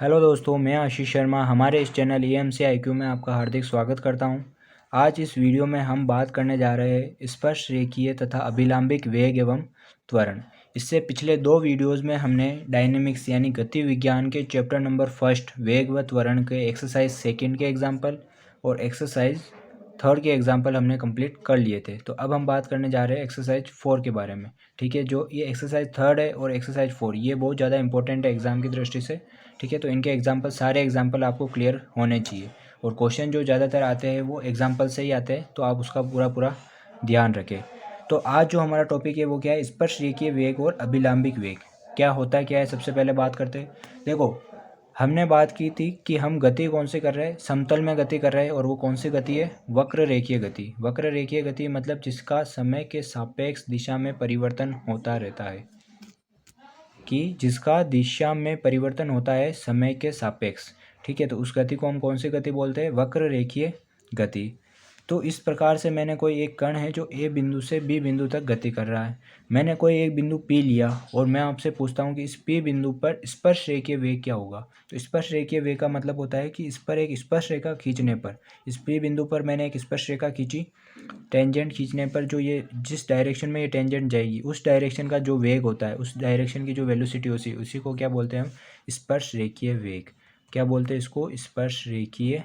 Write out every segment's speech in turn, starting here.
Hello दोस्तों, मैं आशीष शर्मा हमारे इस चैनल EMC IQ में आपका हार्दिक स्वागत करता हूं। आज इस वीडियो में हम बात करने जा रहे हैं स्पर्श रेखीय तथा अभिलंबिक वेग एवं त्वरण। इससे पिछले दो वीडियोस में हमने डायनेमिक्स यानी गति विज्ञान के चैप्टर नंबर 1 वेग व त्वरण के एक्सरसाइज 2 के एग्जाम्पल और एक्सरसाइज 3 के एग्जाम्पल हमने कंप्लीट कर लिए थे। तो अब हम बात करने जा रहे हैं एक्सरसाइज 4 के बारे में। ठीक है, जो ये एक्सरसाइज 3 है और एक्सरसाइज 4 ये बहुत ज़्यादा इंपॉर्टेंट है एग्ज़ाम की दृष्टि से। ठीक है, तो इनके एग्जाम्पल सारे एग्जाम्पल आपको क्लियर होने चाहिए और क्वेश्चन जो ज़्यादातर आते हैं वो एग्जाम्पल से ही आते हैं, तो आप उसका पूरा ध्यान रखें। तो आज जो हमारा टॉपिक है वो क्या है, स्पर्श रेखीय वेग और अभिलंबिक वेग क्या होता है, क्या है। सबसे पहले बात करते हैं। देखो, हमने बात की थी कि हम गति कौन सी कर रहे हैं, समतल में गति कर रहे हैं, और वो कौन सी गति है, वक्र रेखीय गति। वक्र रेखीय गति मतलब जिसका समय के सापेक्ष दिशा में परिवर्तन होता रहता है, कि जिसका दिशा में परिवर्तन होता है समय के सापेक्ष। ठीक है, तो उस गति को हम कौन सी गति बोलते हैं, वक्र रेखीय गति। तो इस प्रकार से मैंने कोई एक कण है जो A बिंदु से B बिंदु तक गति कर रहा है। मैंने कोई एक बिंदु P लिया और मैं आपसे पूछता हूँ कि इस P बिंदु पर स्पर्श रेखीय वेग क्या होगा। तो स्पर्श रेखीय वेग का मतलब होता है कि इस पर एक स्पर्श रेखा खींचने पर, इस P बिंदु पर मैंने एक स्पर्श रेखा खींची, टेंजेंट खींचने पर जो ये जिस डायरेक्शन में ये टेंजेंट जाएगी उस डायरेक्शन का जो वेग होता है, उस डायरेक्शन की जो वेलोसिटी होती है, उसी को क्या बोलते हैं हम, स्पर्श रेखीय वेग। क्या बोलते हैं इसको, स्पर्श रेखीय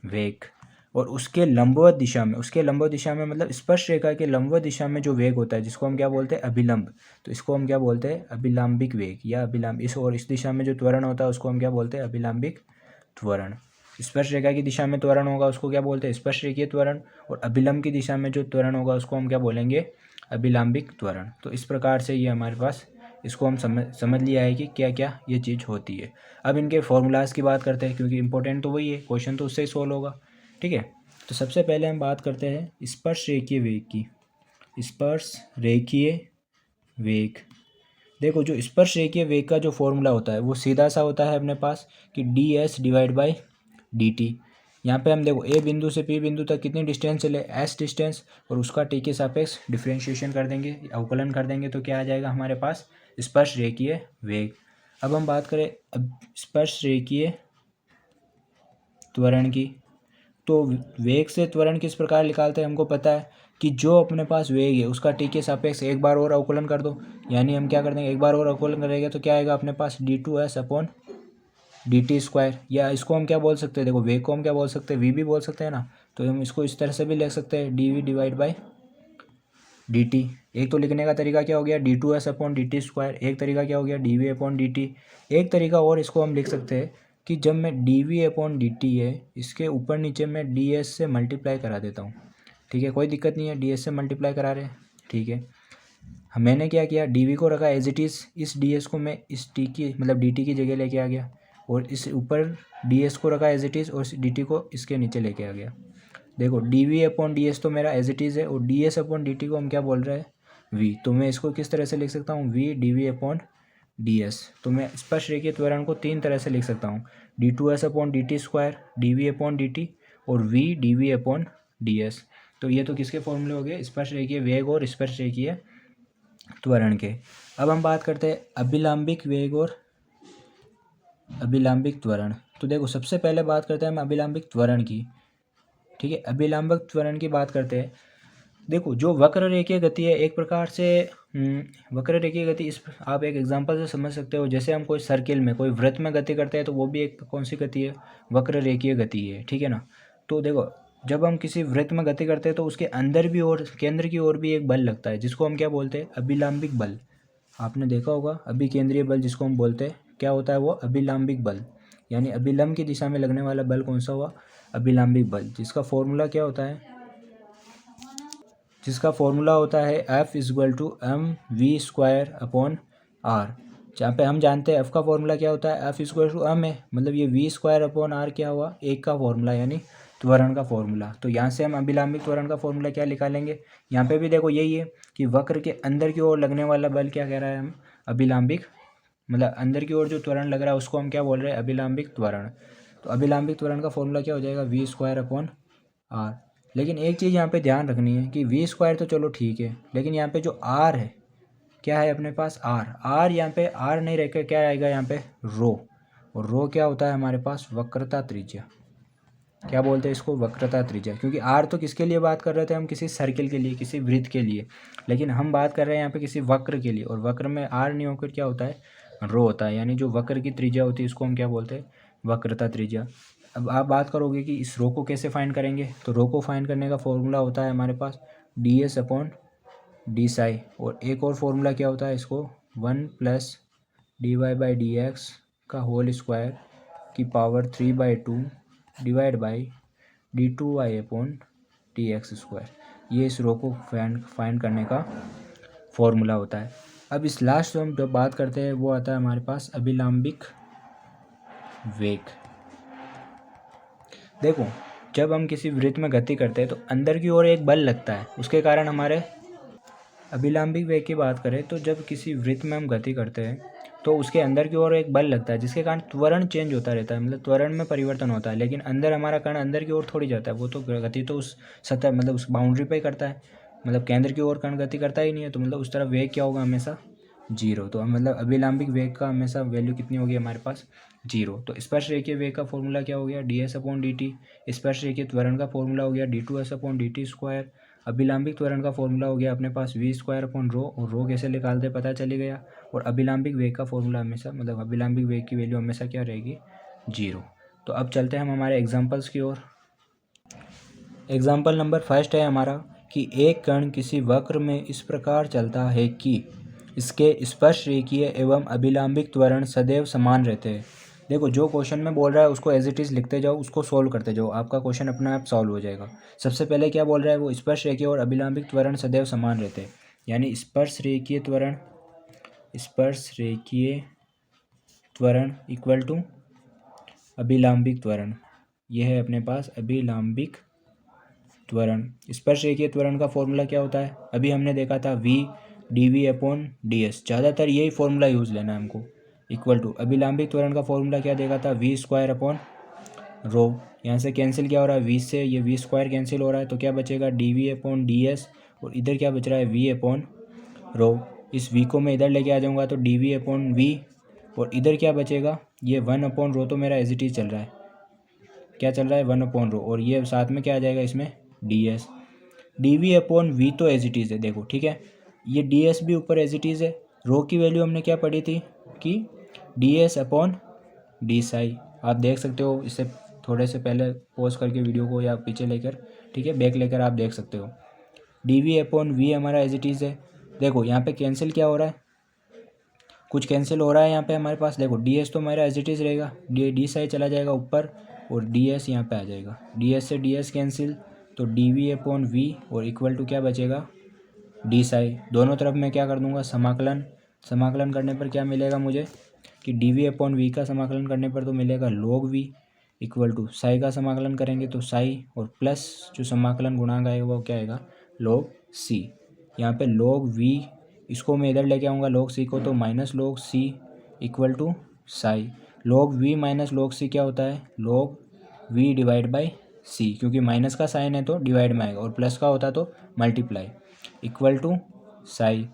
वेग। और उसके लंबवत दिशा में, उसके लंबवत दिशा में मतलब स्पर्श रेखा के लंबवत दिशा में जो वेग होता है जिसको हम क्या बोलते हैं, अभिलंब, तो इसको हम क्या बोलते हैं, अभिलंबिक वेग या अभिलंब। इस और इस दिशा में जो त्वरण होता है उसको हम क्या बोलते हैं, अभिलंबिक त्वरण। स्पर्श रेखा की दिशा में त्वरण होगा उसको क्या बोलते हैं, स्पर्श रेखीय त्वरण, और अभिलंब की दिशा में जो त्वरण होगा उसको हम क्या बोलेंगे, अभिलंबिक त्वरण। तो इस प्रकार से ये हमारे पास, इसको हम समझ लिया है कि क्या क्या ये चीज़ होती है। अब इनके फॉर्मूलाज की बात करते हैं, क्योंकि इंपॉर्टेंट तो वही है, क्वेश्चन तो उससे ही सोल्व होगा। ठीक है, तो सबसे पहले हम बात करते हैं स्पर्श रेखीय वेग की। स्पर्श रेखीय वेग, देखो जो स्पर्श रेखीय वेग का जो फॉर्मूला होता है वो सीधा सा होता है अपने पास कि ds डिवाइड बाई dt। यहाँ पे हम देखो A बिंदु से P बिंदु तक कितनी डिस्टेंस चले, s डिस्टेंस, और उसका t के सापेक्ष डिफ्रेंशिएशन कर देंगे, अवकलन कर देंगे, तो क्या आ जाएगा हमारे पास, स्पर्श रेखीय वेग। अब हम बात करें अब स्पर्श रेखीय त्वरण की, तो वेग से त्वरण किस प्रकार निकालते हैं, हमको पता है कि जो अपने पास वेग है उसका t के सापेक्ष एक बार और अवकलन कर दो। यानी हम क्या कर देंगे, एक बार और अवकलन करेंगे तो क्या आएगा अपने पास, d2s अपॉन dt स्क्वायर। या इसको हम क्या बोल सकते हैं, देखो वेग को हम क्या बोल सकते हैं, v भी बोल सकते हैं ना, तो हम इसको इस तरह से भी लिख सकते हैं, dv डिवाइड बाई dt। एक तो लिखने का तरीका क्या हो गया, d2s अपॉन dt स्क्वायर, एक तरीका क्या हो गया, dv अपॉन dt। एक तरीका और इसको हम लिख सकते हैं कि जब मैं dv अपॉन dt है इसके ऊपर नीचे मैं ds से मल्टीप्लाई करा देता हूँ। ठीक है, कोई दिक्कत नहीं है, ds से मल्टीप्लाई करा रहे हैं। ठीक है, मैंने क्या किया, dv को रखा एज इट इज़, इस ds को मैं इस t की मतलब dt की जगह लेके आ गया, और इस ऊपर ds को रखा एज इट इज़ और dt को इसके नीचे लेके आ गया। देखो dv अपॉन ds तो मेरा एज इट इज़ है, और ds अपॉन dt को हम क्या बोल रहे हैं, v। तो मैं इसको किस तरह से लिख सकता हूँ, v dv अपॉन ds। तो मैं स्पर्श रेखीय त्वरण को तीन तरह से लिख सकता हूँ, d2s upon dt square, dv upon dt और v dv अपॉन ds। तो ये तो किसके फॉर्मूले हो गए, स्पर्श रेखीय वेग और स्पर्श रेखीय त्वरण के। अब हम बात करते हैं अभिलंबिक वेग और अभिलंबिक त्वरण। तो देखो सबसे पहले बात करते हैं हम अभिलंबिक त्वरण की। ठीक है, अभिलंबिक त्वरण की बात करते हैं। देखो जो वक्र रेखीय गति है एक प्रकार से, वक्र रेखीय गति इस आप एक एग्जांपल से समझ सकते हो। जैसे हम कोई सर्किल में, कोई वृत्त में गति करते हैं तो वो भी एक कौन सी गति है, वक्र रेखीय गति है। ठीक है ना, तो देखो जब हम किसी वृत्त में गति करते हैं तो उसके अंदर भी और केंद्र की ओर भी एक बल लगता है जिसको हम क्या बोलते हैं, अभिलंबिक बल। आपने देखा होगा अभिकेंद्रीय बल जिसको हम बोलते हैं, क्या होता है वो, अभिलंबिक बल। यानी अभिलंब की दिशा में लगने वाला बल कौन सा हुआ, अभिलंबिक बल, जिसका फॉर्मूला क्या होता है, जिसका फॉर्मूला होता है F is equal to mv² upon r. जहाँ पे हम जानते हैं F का फॉर्मूला क्या होता है, F इजक्वल टू m है, मतलब ये v² अपॉन आर क्या हुआ, एक का फॉर्मूला यानी त्वरण का फॉर्मूला। तो यहाँ से हम अभिलंबिक त्वरण का फॉर्मूला क्या निकालेंगे, यहाँ पे भी देखो यही है कि वक्र के अंदर की ओर लगने वाला बल क्या कह रहा है हम, अभिलंबिक, मतलब अंदर की ओर जो त्वरण लग रहा है उसको हम क्या बोल रहे हैं, अभिलंबिक त्वरण। तो अभिलंबिक त्वरण का फॉर्मूला क्या हो जाएगा, v² अपॉन आर। लेकिन एक चीज़ यहाँ पे ध्यान रखनी है कि v² तो चलो ठीक है, लेकिन यहाँ पे जो r है, क्या है अपने पास r, यहाँ पे r नहीं रहकर क्या आएगा यहाँ पे रो। और रो क्या होता है हमारे पास, वक्रता त्रिज्या। क्या बोलते हैं इसको, वक्रता त्रिज्या। क्योंकि आर तो किसके लिए बात कर रहे थे हम, किसी सर्किल के लिए, किसी वृत्त के लिए, लेकिन हम बात कर रहे हैं यहाँ पे किसी वक्र के लिए, और वक्र में आर नहीं होकर क्या होता है, रो होता है। यानी जो वक्र की त्रिज्या होती है इसको हम क्या बोलते हैं, वक्रता त्रिज्या। अब आप बात करोगे कि इस रो को कैसे फाइंड करेंगे, तो रो को फाइंड करने का फॉर्मूला होता है हमारे पास D S upon d psi, और एक और फॉर्मूला क्या होता है इसको, 1 plus d y by d x का होल स्क्वायर की power 3/2 divide by d2y upon d x square. ये इस रो को फाइंड करने का फॉर्मूला होता है। अब इस लास्ट जो हम जब बात करते हैं वो आता है हमारे पास अभिलंबिक वेग। देखो, जब हम किसी वृत्त में गति करते हैं तो अंदर की ओर एक बल लगता है, उसके कारण हमारे अभिलंबिक वेग की बात करें तो जब किसी वृत्त में हम गति करते हैं तो उसके अंदर की ओर एक बल लगता है, जिसके कारण त्वरण चेंज होता रहता है, मतलब त्वरण में परिवर्तन होता है। लेकिन अंदर हमारा कण अंदर की ओर थोड़ी जाता है, वो तो गति तो उस सतह मतलब उस बाउंड्री पे ही करता है, मतलब केंद्र की ओर कण गति करता ही नहीं है, तो मतलब उस तरफ वेग क्या होगा, हमेशा जीरो। तो मतलब अभिलंबिक वेग का हमेशा वैल्यू कितनी होगी हमारे पास, जीरो। तो स्पर्श रेखीय वेग का फॉर्मूला क्या हो गया, d S upon D t. स्पर्श रेखीय त्वरण का फॉर्मूला हो गया d two s upon D t square. अभिलंबिक त्वरण का फॉर्मूला हो गया अपने पास वी स्क्वायर अपॉन रो, और रो कैसे निकालते पता चल गया। और अभिलंबिक वेग का फॉर्मूला हमेशा, मतलब अभिलंबिक वेग की वैल्यू हमेशा क्या रहेगी, जीरो। तो अब चलते हैं हम हमारे एग्जाम्पल्स की ओर। एग्जाम्पल नंबर फर्स्ट है हमारा कि एक कण किसी वक्र में इस प्रकार चलता है कि इसके स्पर्श रेखीय एवं अभिलंबिक त्वरण सदैव समान रहते हैं। देखो, जो क्वेश्चन में बोल रहा है उसको एज इट इज़ लिखते जाओ, उसको सोल्व करते जाओ, आपका क्वेश्चन अपने आप सॉल्व हो जाएगा। सबसे पहले क्या बोल रहा है, वो स्पर्श रेखीय और अभिलंबिक त्वरण सदैव समान रहते हैं। यानी स्पर्श रेखीय त्वरण इक्वल टू अभिलंबिक त्वरण। यह है अपने पास अभिलंबिक त्वरण। स्पर्श रेखीय त्वरण का फॉर्मूला क्या होता है, अभी हमने देखा था v d v upon d s, ज़्यादातर यही फॉर्मूला यूज़ लेना है हमको। इक्वल टू अभिलंबिक त्वरण का फॉर्मूला क्या देखा था, वी स्क्वायर अपॉन रो। यहाँ से कैंसिल क्या हो रहा है, v से ये वी स्क्वायर कैंसिल हो रहा है, तो क्या बचेगा d v upon d s, और इधर क्या बच रहा है v अपॉन रो। इस v को मैं इधर लेके आ जाऊँगा तो डी वी अपॉन वी, और इधर क्या बचेगा, ये 1 अपॉन रो तो मेरा एज इट इज़ चल रहा है, क्या चल रहा है 1 अपॉन रो, और ये साथ में क्या आ जाएगा इसमें d s. D v upon v तो एज इट इज़ है, देखो ठीक है, ये डी एस भी ऊपर एज इट इज़ है। रो की वैल्यू हमने क्या पढ़ी थी कि D S upon d Sai, आप देख सकते हो इससे थोड़े से पहले पॉज करके वीडियो को या पीछे लेकर, ठीक है, बैक लेकर आप देख सकते हो। डी वी अपॉन वी हमारा एज इट इज़ है। देखो यहाँ पे कैंसिल क्या हो रहा है, कुछ कैंसिल हो रहा है यहाँ पे हमारे पास। देखो डी एस तो हमारा एज इट इज़ रहेगा, डी साई चला जाएगा ऊपर, और डी एस यहाँ पे आ जाएगा, डी एस से डी एस कैंसिल, तो डी वी अपॉन वी, और इक्वल टू क्या बचेगा डी साई। दोनों तरफ मैं क्या कर दूंगा, समाकलन करने पर क्या मिलेगा मुझे कि डी वी अपॉन वी का समाकलन करने पर तो मिलेगा log v, equal to psi का समाकलन करेंगे तो साई, और प्लस जो समाकलन गुणांक आएगा वो क्या आएगा log सी। यहाँ पे log वी, इसको मैं इधर लेके आऊँगा log सी को, तो minus log C equal to psi. log V minus log C क्या होता है, log V divide by C, क्योंकि माइनस का साइन है तो डिवाइड में आएगा, और प्लस का होता तो मल्टीप्लाई, इक्वल टू साई।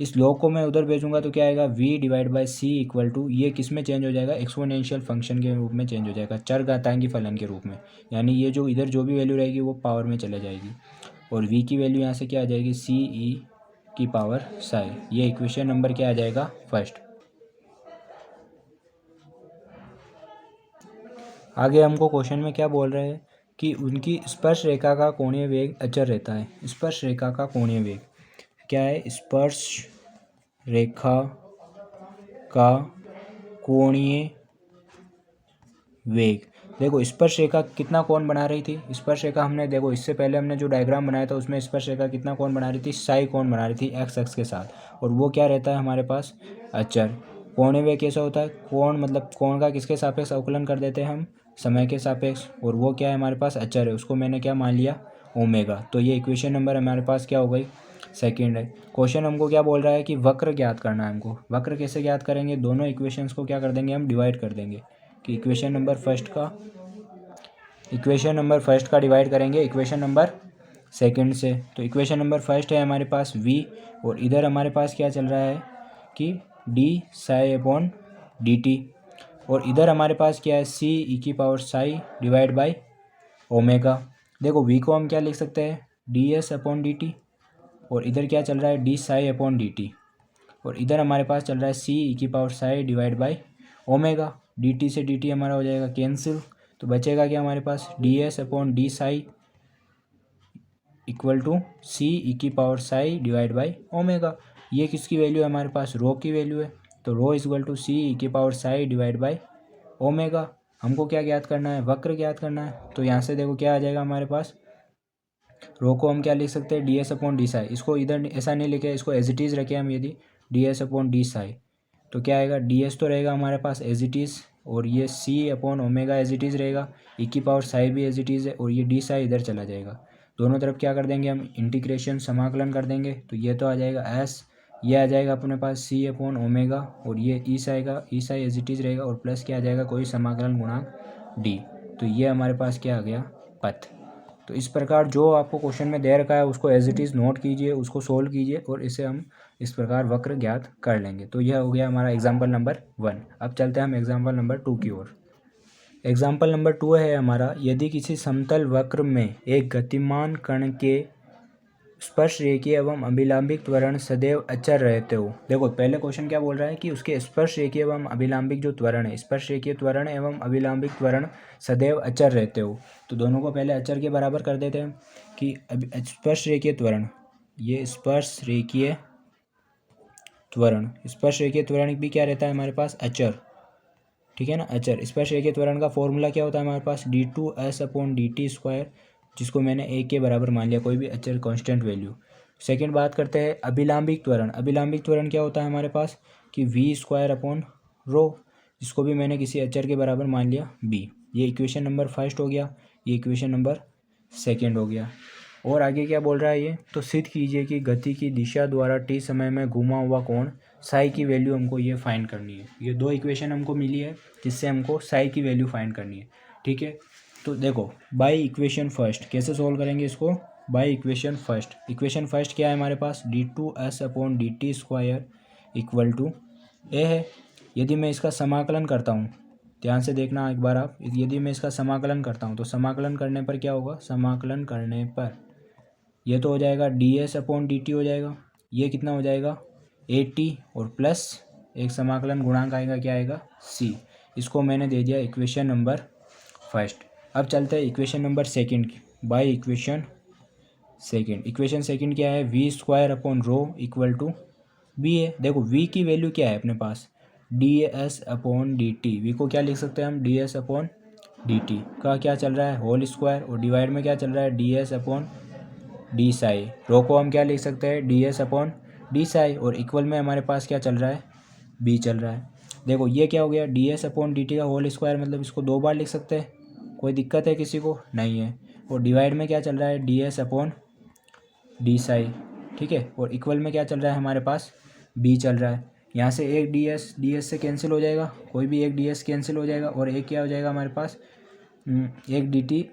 इस log को मैं उधर भेजूंगा तो क्या आएगा v divide by c equal to, ये किस में चेंज हो जाएगा, एक्सपोनेंशियल फंक्शन के रूप में चेंज हो जाएगा, चर घातांकी फलन के रूप में। यानी ये जो इधर जो भी वैल्यू रहेगी वो पावर में चले जाएगी, और v की वैल्यू यहाँ से क्या आ जाएगी, सी ई की पावर साई। ये इक्वेशन नंबर क्या आ जाएगा, फर्स्ट। आगे हमको क्वेश्चन में क्या बोल रहे हैं कि उनकी स्पर्श रेखा का कोणीय वेग अचर रहता है। स्पर्श रेखा का कोणीय वेग क्या है, स्पर्श रेखा का कोणीय वेग। देखो स्पर्श रेखा कितना कोण बना रही थी, स्पर्श रेखा हमने देखो इससे पहले हमने जो डायग्राम बनाया था उसमें स्पर्श रेखा कितना कोण बना रही थी, साई कोण बना रही थी एक्स एक्स के साथ, और वो क्या रहता है हमारे पास अचर। कोणीय वेग कैसा होता है, कोण मतलब कोण का किसके सापेक्ष अवकलन कर देते हैं हम, समय के सापेक्ष, और वो क्या है हमारे पास अचर है, उसको मैंने क्या मान लिया ओमेगा। तो ये इक्वेशन नंबर हमारे पास क्या हो गई, सेकेंड है। क्वेश्चन हमको क्या बोल रहा है कि वक्र ज्ञात करना है हमको। वक्र कैसे ज्ञात करेंगे, दोनों इक्वेशंस को क्या कर देंगे हम, डिवाइड कर देंगे, कि इक्वेशन नंबर फर्स्ट का डिवाइड करेंगे इक्वेशन नंबर सेकंड से। तो इक्वेशन नंबर फर्स्ट है हमारे पास v, और इधर हमारे पास क्या चल रहा है कि D psi upon D t. और इधर हमारे पास क्या है सी ई की power psi divide by omega. देखो वी को हम क्या लिख सकते हैं d S upon D t, और इधर क्या चल रहा है D psi upon D t, और इधर हमारे पास चल रहा है सी ई की power psi divide by omega. D t से डी टी हमारा हो जाएगा कैंसिल, तो बचेगा क्या हमारे पास D S upon d psi equal to c e की power psi divide by omega. ये किसकी वैल्यू है हमारे पास रो की वैल्यू है, तो रो इक्वल टू सी ई की power psi divide by omega. हमको क्या ज्ञात करना है वक्र ज्ञात करना है, तो यहाँ से देखो क्या आ जाएगा हमारे पास रो को हम क्या लिख सकते हैं d S upon d Sai. इसको इधर ऐसा नहीं लिखे, इसको एज इट इज़ रखें हम, यदि D S upon d Sai तो क्या आएगा डी एस तो रहेगा हमारे पास एज इट इज़, और ये c upon omega as it is रहेगा, ई की पावर साई भी एज इट इज़ है, और ये डी साई इधर चला जाएगा। दोनों तरफ क्या कर देंगे हम इंटीग्रेशन समाकलन कर देंगे, तो ये तो आ जाएगा एस, ये आ जाएगा अपने पास सी अपॉन ओमेगा, और ये ई आएगा, ई साई एज इट इज़ रहेगा, और प्लस क्या आ जाएगा कोई समाकलन गुणांक डी। तो ये हमारे पास क्या आ गया पथ। तो इस प्रकार जो आपको क्वेश्चन में दे रखा है उसको एज इट इज़ नोट कीजिए, उसको सोल्व कीजिए, और इसे हम इस प्रकार वक्र ज्ञात कर लेंगे। तो यह हो गया हमारा एग्जाम्पल नंबर 1। अब चलते हैं हम एग्जाम्पल नंबर 2 की ओर। एग्जाम्पल नंबर 2 है हमारा, यदि किसी समतल वक्र में एक गतिमान कण के स्पर्श रेखीय एवं अभिलंबिक त्वरण सदैव अचर रहते हो। देखो पहले क्वेश्चन क्या बोल रहा है कि उसके स्पर्श रेखीय एवं अभिलंबिक जो त्वरण है, स्पर्श रेखीय त्वरण एवं अभिलंबिक त्वरण सदैव अचर रहते हो। तो दोनों को पहले अचर के बराबर कर देते हैं कि स्पर्श रेखीय त्वरण, ये स्पर्श रेखीय त्वरण, स्पर्श रेखीय त्वरण भी क्या रहता है हमारे पास अचर, ठीक है ना, अचर। स्पर्श रेखीय त्वरण का फॉर्मूला क्या होता है हमारे पास d two s upon D t square, जिसको मैंने ए के बराबर मान लिया, कोई भी अचर कांस्टेंट वैल्यू। सेकंड बात करते हैं अभिलंबिक त्वरण। अभिलंबिक त्वरण क्या होता है हमारे पास कि वी स्क्वायर अपॉन रो, जिसको भी मैंने किसी अचर के बराबर मान लिया बी। ये इक्वेशन नंबर फर्स्ट हो गया, ये इक्वेशन नंबर सेकेंड हो गया। और आगे क्या बोल रहा है ये, तो सिद्ध कीजिए कि गति की दिशा द्वारा टी समय में घुमा हुआ कोण साई की वैल्यू हमको ये फाइंड करनी है। ये दो इक्वेशन हमको मिली है जिससे हमको साई की वैल्यू फाइंड करनी है, ठीक है। तो देखो बाय इक्वेशन फर्स्ट कैसे सोल्व करेंगे इसको, by equation first. Equation first क्या है हमारे पास d two s upon D t square equal to a है। यदि मैं इसका समाकलन करता हूँ, ध्यान से देखना एक बार आप, यदि मैं इसका समाकलन करता हूँ तो समाकलन करने पर क्या होगा, समाकलन करने पर ये तो हो जाएगा D S upon D T हो जाएगा, ये कितना हो जाएगा ए टी, और प्लस एक समाकलन गुणांक आएगा क्या आएगा सी। इसको मैंने दे दिया इक्वेशन नंबर फर्स्ट। अब चलते हैं इक्वेशन नंबर सेकंड की, by equation second. Equation second क्या है v square upon rho equal to b है। देखो वी की वैल्यू क्या है अपने पास D S upon D t, v को क्या लिख सकते हैं हम d S upon D t का क्या चल रहा है होल स्क्वायर, और डिवाइड में क्या चल रहा है d S upon d psi. Rho को हम क्या लिख सकते हैं d S upon d psi, और इक्वल में हमारे पास क्या चल रहा है बी चल रहा है। देखो ये क्या हो गया d S upon D t का होल स्क्वायर, मतलब इसको दो बार लिख सकते हैं, कोई दिक्कत है किसी को नहीं है। और डिवाइड में क्या चल रहा है d S upon d Sai, ठीक है, और इक्वल में क्या चल रहा है हमारे पास बी चल रहा है। यहाँ से एक डी एस से कैंसिल हो जाएगा, कोई भी एक डी एस कैंसिल हो जाएगा, और एक क्या हो जाएगा हमारे पास एक डी टी,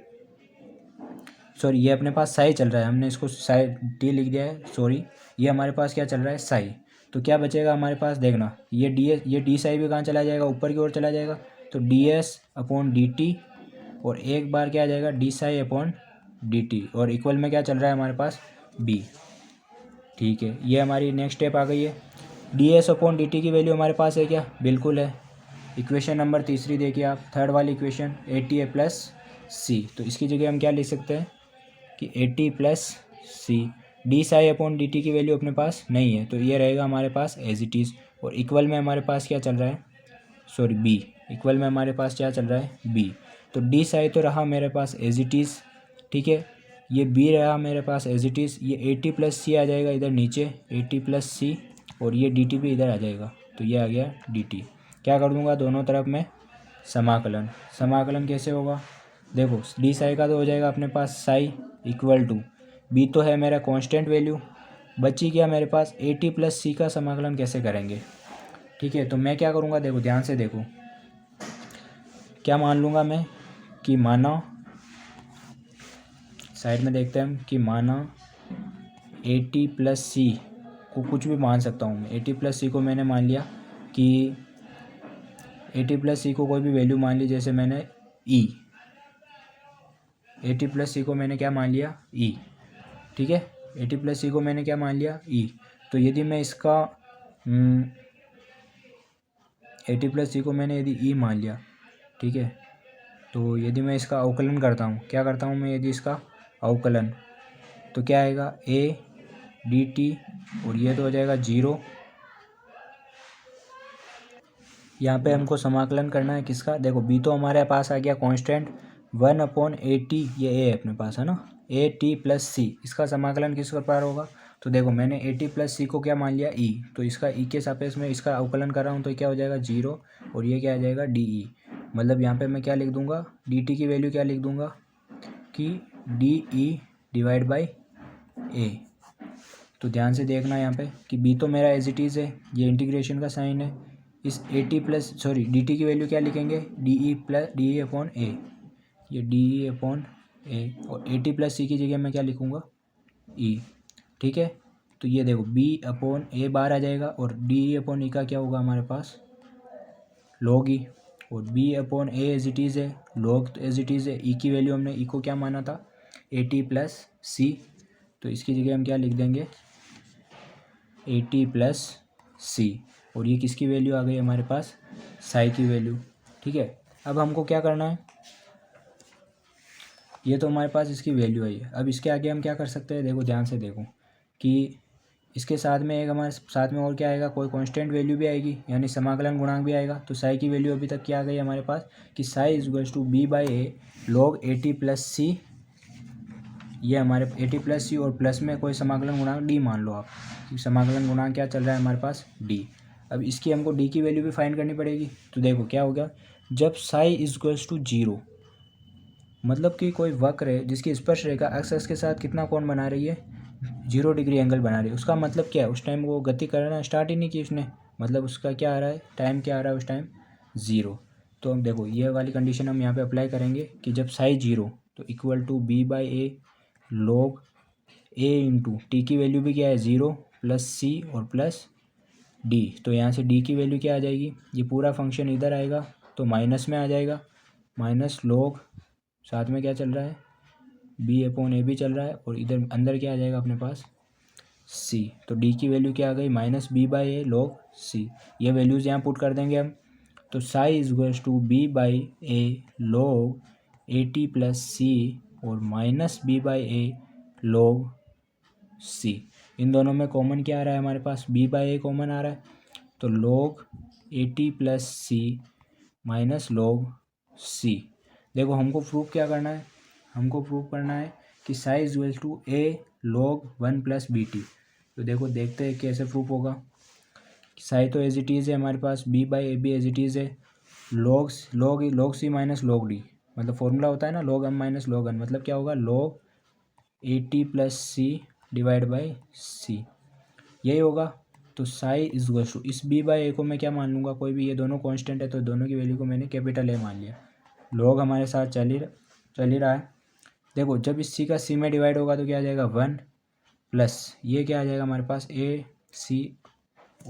सॉरी ये अपने पास साई चल रहा है, हमने इसको साई टी लिख दिया है, सॉरी ये हमारे पास क्या चल रहा है साई। तो क्या बचेगा हमारे पास देखना, ये डी साई भी कहाँ चला जाएगा ऊपर की ओर चला जाएगा, तो D S upon D t, और एक बार क्या आ जाएगा D psi upon D t, और इक्वल में क्या चल रहा है हमारे पास बी, ठीक है। ये हमारी नेक्स्ट स्टेप आ गई है। D S upon D T की वैल्यू हमारे पास है क्या, बिल्कुल है। इक्वेशन नंबर तीसरी देखिए आप, थर्ड वाली equation a t a plus c, तो इसकी जगह हम क्या लिख सकते हैं कि a t plus c. D psi upon D T की वैल्यू अपने पास नहीं है, तो ये रहेगा हमारे पास एज इट इज़, और इक्वल में हमारे पास क्या चल रहा है, सॉरी बी, इक्वल में हमारे पास क्या चल रहा है बी। तो डी साई तो रहा मेरे पास एज इट इज़, ठीक है, ये बी रहा मेरे पास एज इट इज़, ये ए टी प्लस सी आ जाएगा इधर नीचे, ए टी प्लस सी, और ये डी टी भी इधर आ जाएगा, तो ये आ गया डी टी। क्या कर दूंगा दोनों तरफ में समाकलन। समाकलन कैसे होगा, देखो डी साई का तो हो जाएगा अपने पास साई इक्वल टू बी, तो है मेरा कांस्टेंट वैल्यू, बची क्या मेरे पास ए टी प्लस सी का समाकलन कैसे करेंगे, ठीक है। तो मैं क्या करूँगा, देखो ध्यान से देखो, क्या मान लूँगा मैं कि माना, साइड में देखते हैं हम कि माना ए टी प्लस सी को कुछ भी मान सकता हूँ मैं, ए टी प्लस सी को मैंने मान लिया कि 80 प्लस सी को कोई भी वैल्यू मान ली, जैसे मैंने ई, 80 प्लस सी को मैंने क्या मान लिया, ई, ठीक है। 80 प्लस सी को मैंने क्या मान लिया, ई। तो यदि मैं इसका 80 प्लस सी को मैंने यदि ई मान लिया, ठीक है, तो यदि मैं इसका अवकलन करता हूँ, क्या करता हूँ मैं, यदि इसका अवकलन, तो क्या आएगा, ए डी टी, और ये तो हो जाएगा 0। यहाँ पे हमको समाकलन करना है किसका, देखो बी तो हमारे पास आ गया कांस्टेंट 1/80, ये ए अपने पास है ना, ए टी प्लस सी, इसका समाकलन किस प्रकार होगा, तो देखो मैंने 80 प्लस सी को क्या मान लिया, ई, तो इसका ई के सापेक्ष में इसका अवकलन कर रहा हूँ, तो क्या हो जाएगा 0, और ये क्या आ जाएगा डी ई। मतलब यहाँ पे मैं क्या लिख दूंगा, डी टी की वैल्यू क्या लिख दूंगा कि डी ई डिवाइड बाई ए। तो ध्यान से देखना यहाँ पे कि बी तो मेरा एज इट इज़ है, ये इंटीग्रेशन का साइन है, इस 80 प्लस सॉरी डी टी की वैल्यू क्या लिखेंगे, d e plus d e upon a, ये डी ई अपॉन ए, और 80 प्लस सी की जगह मैं क्या लिखूँगा, ई, ठीक है। तो ये देखो बी अपॉन ए बाहर आ जाएगा, और डी ई अपॉन ई का क्या होगा हमारे पास, लॉग ई, और b upon a as it is है, लॉग एज इट इज़ है, ई की वैल्यू हमने ई को क्या माना था, 80 प्लस सी, तो इसकी जगह हम क्या लिख देंगे, 80 प्लस सी, और ये किसकी वैल्यू आ गई हमारे पास, साई की वैल्यू, ठीक है। अब हमको क्या करना है, ये तो हमारे पास इसकी वैल्यू आई है, अब इसके आगे हम क्या कर सकते हैं, देखो ध्यान से देखो कि इसके साथ में एक हमारे साथ में और क्या आएगा, कोई कांस्टेंट वैल्यू भी आएगी, यानी समाकलन गुणांक भी आएगा। तो साई की वैल्यू अभी तक क्या आ गई हमारे पास कि psi is equals to b by a log 80 plus c, ये हमारे 80 प्लस सी, और प्लस में कोई समाकलन गुणांक डी मान लो आप, समाकलन गुणांक क्या चल रहा है हमारे पास, डी। अब इसकी हमको डी की वैल्यू भी फाइंड करनी पड़ेगी। तो देखो क्या होगा, जब साई इज इक्वल्स टू 0, मतलब कि कोई वक्र है जिसकी स्पर्श रेखा एक्स के साथ कितना कोण बना रही है, 0 डिग्री एंगल बना रही है, उसका मतलब क्या है, उस टाइम वो गति करना स्टार्ट ही नहीं की उसने, मतलब उसका क्या आ रहा है, टाइम क्या आ रहा है उस टाइम, 0। तो हम देखो ये वाली कंडीशन हम यहाँ पे अप्लाई करेंगे कि जब साई 0, तो equal to b by a log a into t की वैल्यू भी क्या है 0 प्लस सी और प्लस डी। तो यहाँ से डी की वैल्यू क्या आ जाएगी, ये पूरा फंक्शन इधर आएगा तो माइनस में आ जाएगा, माइनस लॉग साथ में क्या चल रहा है, बी अपॉन ए भी चल रहा है, और इधर अंदर क्या आ जाएगा अपने पास, सी। तो डी की वैल्यू क्या आ गई, minus b by a log c. ये वैल्यूज़ यहाँ पुट कर देंगे हम। तो psi is equals to b by a log 80 plus c और minus b by a log c. इन दोनों में कॉमन क्या आ रहा है हमारे पास, बी बाई ए कॉमन आ रहा है, तो log 80 plus c minus log c. देखो हमको प्रूफ क्या करना है, हमको प्रूफ करना है कि psi is equal to a log 1 plus b t. तो देखो देखते हैं कैसे प्रूफ होगा। साई तो एज इट इज़ है हमारे पास, b by a b as it is है, log c minus log d, मतलब फॉर्मूला होता है ना log m minus log n, मतलब क्या होगा log 80 plus c divide by c, यही होगा। तो साई इज इक्वल टू इस बी बाई ए को मैं क्या मान लूँगा, कोई भी, ये दोनों कांस्टेंट है तो दोनों की वैल्यू को मैंने कैपिटल ए मान लिया, लॉग हमारे साथ चल ही रहा है। देखो जब इस सी का सी में डिवाइड होगा तो क्या आ जाएगा 1 प्लस ये क्या आ जाएगा हमारे पास ए सी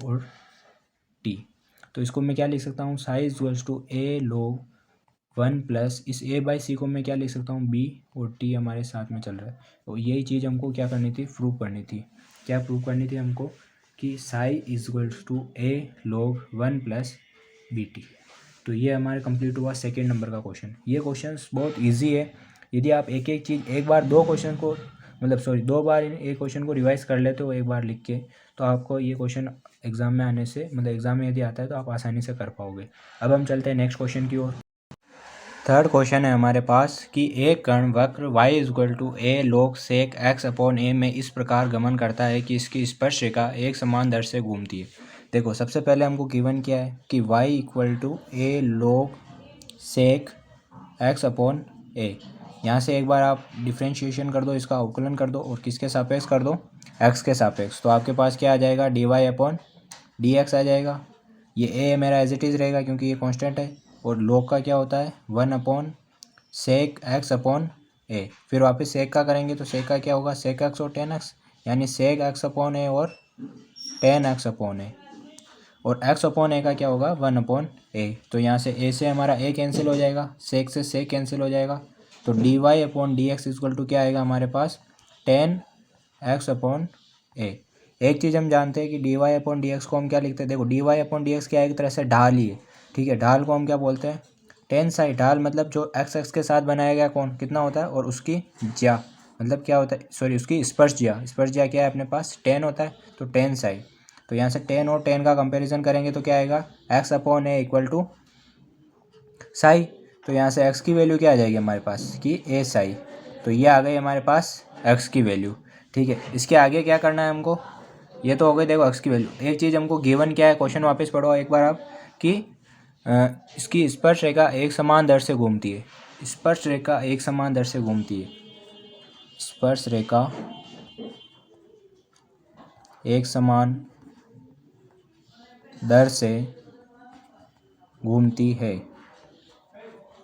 और टी। तो इसको मैं क्या लिख सकता हूँ, psi is equals to a log 1 plus इस ए बाई सी को मैं क्या लिख सकता हूँ, बी, और टी हमारे साथ में चल रहा है। और यही चीज़ हमको क्या करनी थी, प्रूव करनी थी। क्या प्रूव करनी थी हमको कि psi is equals to a log 1 plus b t. तो ये हमारे कंप्लीट हुआ सेकेंड नंबर का क्वेश्चन। ये क्वेश्चन बहुत ईजी है, यदि आप एक एक चीज़ एक बार दो क्वेश्चन को दो बार एक क्वेश्चन को रिवाइज कर लेते हो एक बार लिख के, तो आपको ये क्वेश्चन एग्ज़ाम में आने से एग्ज़ाम में यदि आता है तो आप आसानी से कर पाओगे। अब हम चलते हैं नेक्स्ट क्वेश्चन की ओर। थर्ड क्वेश्चन है हमारे पास कि एक कण वक्र y is equal to a log sec x upon a में इस प्रकार गमन करता है कि इसकी स्पर्श रेखा एक समान दर से घूमती है। देखो सबसे पहले हमको गिवन क्या है कि y equal to a log sec x upon a. यहाँ से एक बार आप डिफ्रेंशिएशन कर दो, इसका अवकलन कर दो और किसके सापेक्ष कर दो, x के सापेक्ष। तो आपके पास क्या आ जाएगा, d y upon d x आ जाएगा। ये ए मेरा एज इट इज़ रहेगा क्योंकि ये कांस्टेंट है, और लॉग का क्या होता है 1 अपॉन सेक एक्स अपॉन ए। फिर वापस सेक का करेंगे तो सेक का क्या होगा, सेक एक्स और टेन एक्स, यानी सेक एक्स अपॉन ए और टेन एक्स अपॉन ए। और एक्स अपॉन ए का क्या होगा 1 अपॉन ए। तो यहाँ से ए से हमारा ए कैंसिल हो जाएगा, सेक से सेक कैंसिल हो जाएगा, तो d y upon d x equal to क्या आएगा हमारे पास 10x अपॉन ए। एक चीज़ हम जानते हैं कि d y upon d x को हम क्या लिखते हैं, देखो d y upon d x क्या है, एक तरह से ढाल ही है, ठीक है। ढाल को हम क्या बोलते हैं, टेन साइड। ढाल मतलब जो एक्स एक्स के साथ बनाया गया कौन कितना होता है, और उसकी ज्या मतलब क्या होता है, सॉरी उसकी स्पर्श ज्या। स्पर्श ज्या क्या है अपने पास 10 होता है, तो 10 साइड। तो यहाँ से 10 और 10 का कंपैरिजन करेंगे तो क्या आएगा x upon a equal to psi. तो यहाँ से x की वैल्यू क्या आ जाएगी हमारे पास कि a साई। तो ये आ गई हमारे पास x की वैल्यू, ठीक है। इसके आगे क्या करना है हमको, ये तो हो गई देखो x की वैल्यू। एक चीज़ हमको गिवन क्या है, क्वेश्चन वापस पढ़ो एक बार आप कि इसकी स्पर्श रेखा एक समान दर से घूमती है। स्पर्श रेखा एक समान दर से घूमती है। स्पर्श रेखा एक समान दर से घूमती है।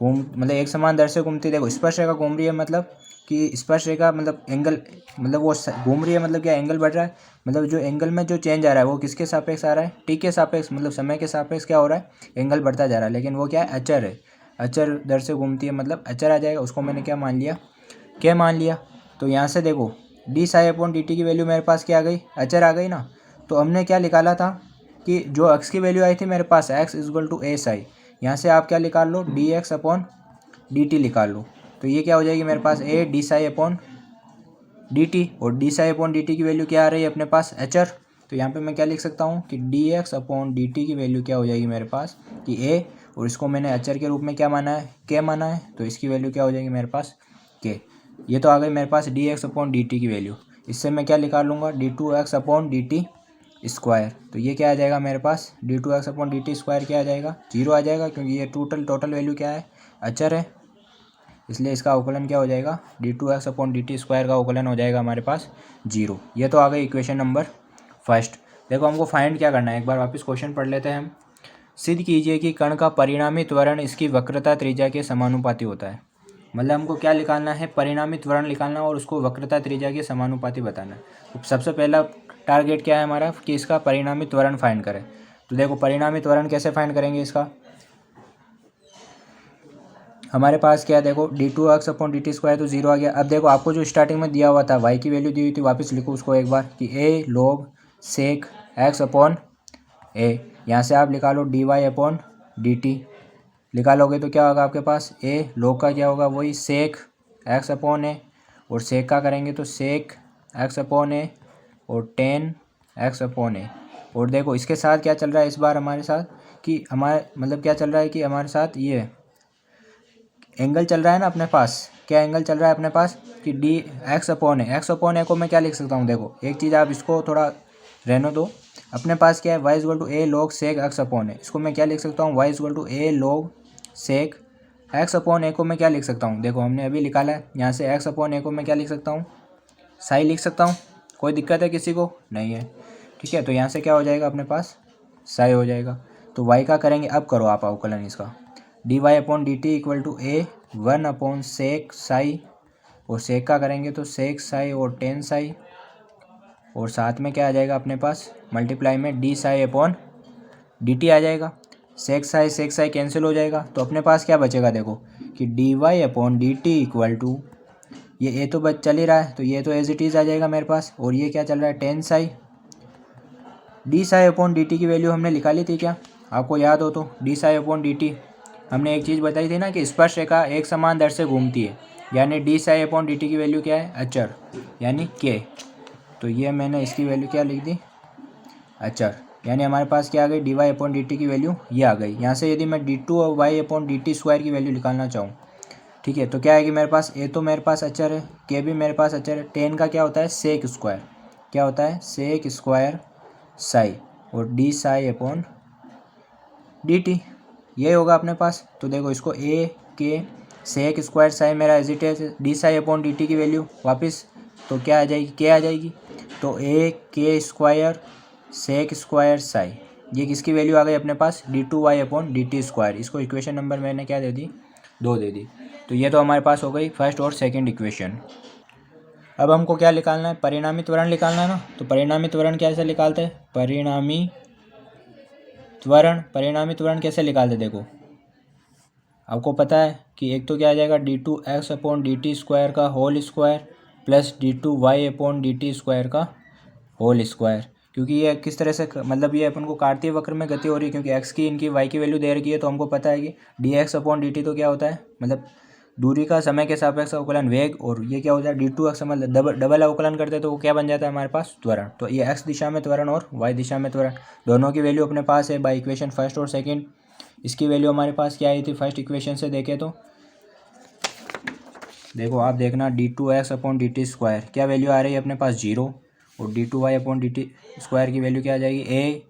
मतलब एक समान दर से घूमती है। देखो स्पर्श रेखा घूम रही है मतलब कि स्पर्श रेखा मतलब एंगल, मतलब वो घूम रही है मतलब क्या एंगल बढ़ रहा है, मतलब जो एंगल में जो चेंज आ रहा है वो किसके सापेक्ष आ रहा है, टी के सापेक्ष, मतलब समय के सापेक्ष क्या हो रहा है एंगल बढ़ता जा रहा है। लेकिन वो क्या है अचर है, अचर दर से घूमती है मतलब अचर आ जाएगा। उसको मैंने क्या मान लिया, क्या मान लिया। तो यहाँ से देखो D psi upon D T की वैल्यू मेरे पास क्या आ गई, अचर आ गई ना। तो हमने क्या निकाला था कि जो एक्स की वैल्यू आई थी मेरे पास x equal to a psi, यहाँ से आप क्या निकाल लो d x upon D t निकाल लो। तो ये क्या हो जाएगी मेरे पास a d psi upon D t, और d psi upon D T की वैल्यू क्या आ रही है अपने पास एचर। तो यहाँ पे मैं क्या लिख सकता हूँ कि D x upon D T की वैल्यू क्या हो जाएगी मेरे पास कि ए, और इसको मैंने एचर के रूप में क्या माना है के माना है, तो इसकी वैल्यू क्या हो जाएगी मेरे पास के। ये तो आ गई मेरे पास d x upon D T की वैल्यू। इससे मैं क्या निकाल लूँगा d two x upon D t square. तो ये क्या आ जाएगा मेरे पास d two x upon D t square क्या आ जाएगा 0 आ जाएगा, क्योंकि ये टोटल वैल्यू क्या है अचर है, इसलिए इसका अवकलन क्या हो जाएगा d two x upon D t square का अवकलन हो जाएगा हमारे पास 0। ये तो आ गई इक्वेशन नंबर फर्स्ट। देखो हमको फाइंड क्या करना है, एक बार वापस क्वेश्चन पढ़ लेते हैं हम। सिद्ध कीजिए कि कण का परिणामी त्वरण इसकी वक्रता त्रिज्या के समानुपाती होता है। मतलब हमको क्या निकालना है, परिणामी त्वरण निकालना और उसको वक्रता त्रिज्या के समानुपाती बताना है। तो सबसे पहला टारगेट क्या है हमारा कि इसका परिणामी त्वरण फाइंड करें। तो देखो परिणामी त्वरण कैसे फाइंड करेंगे इसका, हमारे पास क्या है देखो d two x upon D t square तो 0 आ गया। अब देखो आपको जो स्टार्टिंग में दिया हुआ था वाई की वैल्यू दी हुई थी, वापस लिखो उसको एक बार कि a log sec x upon a. यहाँ से आप निकालो d y upon D t, निकालोगे तो क्या होगा आपके पास ए लॉग का क्या होगा वही सेक एक्स अपॉन ए, और सेक का करेंगे तो सेक एक्स अपॉन ए और 10 एक्स अपॉन ए। और देखो इसके साथ क्या चल रहा है इस बार हमारे साथ कि हमारे मतलब क्या चल रहा है कि हमारे साथ ये एंगल चल रहा है ना अपने पास, क्या एंगल चल रहा है अपने पास कि D x upon A. X upon a को मैं क्या लिख सकता हूँ, देखो एक चीज़ आप इसको थोड़ा रहने दो, अपने पास क्या है y equal to a log sec x upon a. इसको मैं क्या लिख सकता हूँ y equal to a log sec x upon a को मैं क्या लिख सकता हूँ, देखो हमने अभी निकाला है यहाँ से एक्स अपॉन ए को मैं क्या लिख सकता हूँ साई लिख सकता हूँ। कोई दिक्कत है किसी को, नहीं है, ठीक है। तो यहाँ से क्या हो जाएगा अपने पास साई हो जाएगा। तो वाई का करेंगे, अब करो आप अवकलन इसका d y upon D t equal to a 1 upon sec psi, और सेक का करेंगे तो सेक साई और 10 साई, और साथ में क्या आ जाएगा अपने पास मल्टीप्लाई में d psi upon D t आ जाएगा। सेक साई कैंसिल हो जाएगा, तो अपने पास क्या बचेगा देखो कि d y upon D t equal to ये ए तो बच चल ही रहा है, तो ये तो एज इट इज़ आ जाएगा मेरे पास, और ये क्या चल रहा है 10 Sai. D psi upon D T की वैल्यू हमने निकाली थी क्या, आपको याद हो तो D psi upon D T हमने एक चीज़ बताई थी ना कि स्पर्श रेखा एक समान दर से घूमती है, यानी D psi upon D T की वैल्यू क्या है अचर यानी के। तो ये मैंने इसकी वैल्यू क्या लिख दी अचर, यानी हमारे पास क्या आ गई d y upon D T की वैल्यू ये आ गई। यहाँ से यदि मैं डी टू और y upon D t square की वैल्यू निकालना चाहूँ, ठीक है, तो क्या आएगी मेरे पास ए तो मेरे पास अचर है, के भी मेरे पास अचर है, 10 का क्या होता है सेक स्क्वायर, क्या होता है सेक स्क्वायर साई, और d psi upon D T ये होगा अपने पास। तो देखो इसको ए के सेक स्क्वायर साई मेरा as it is d psi upon D T की वैल्यू वापस तो क्या आ जाएगी के आ जाएगी, तो ए के स्क्वायर सेक स्क्वायर साई ये किसकी वैल्यू आ गई अपने पास d two y upon D t square. इसको इक्वेशन नंबर मैंने क्या दे दी 2 दे दी। तो ये तो हमारे पास हो गई फर्स्ट और सेकंड इक्वेशन। अब हमको क्या निकालना है परिणामी त्वरण निकालना है ना। तो परिणामी त्वरण कैसे निकालते हैं, परिणामी त्वरण, परिणामी त्वरण कैसे निकालते देखो, आपको पता है कि एक तो क्या आ जाएगा d2x/dt² का होल स्क्वायर प्लस d2y/dt² का होल स्क्वायर, क्योंकि ये किस तरह से मतलब ये अपन को काटतीय वक्र में गति हो रही है, क्योंकि x की इनकी y की वैल्यू दे रखी है, तो हमको पता है कि dx/dt तो क्या होता है मतलब दूरी का समय के सापेक्ष अवकलन वेग, और ये क्या होता है d2x मतलब डबल अवकलन करते हैं तो वो क्या बन जाता है हमारे पास त्वरण। तो ये x दिशा में त्वरण और y दिशा में त्वरण, दोनों की वैल्यू अपने पास है बाय इक्वेशन फर्स्ट और सेकंड। इसकी वैल्यू हमारे पास क्या आई थी फर्स्ट इक्वेशन से देखें तो देखो आप देखना d2x/dt² क्या वैल्यू आ रही है अपने पास 0, और d2y/dt² की वैल्यू क्या आ जाएगी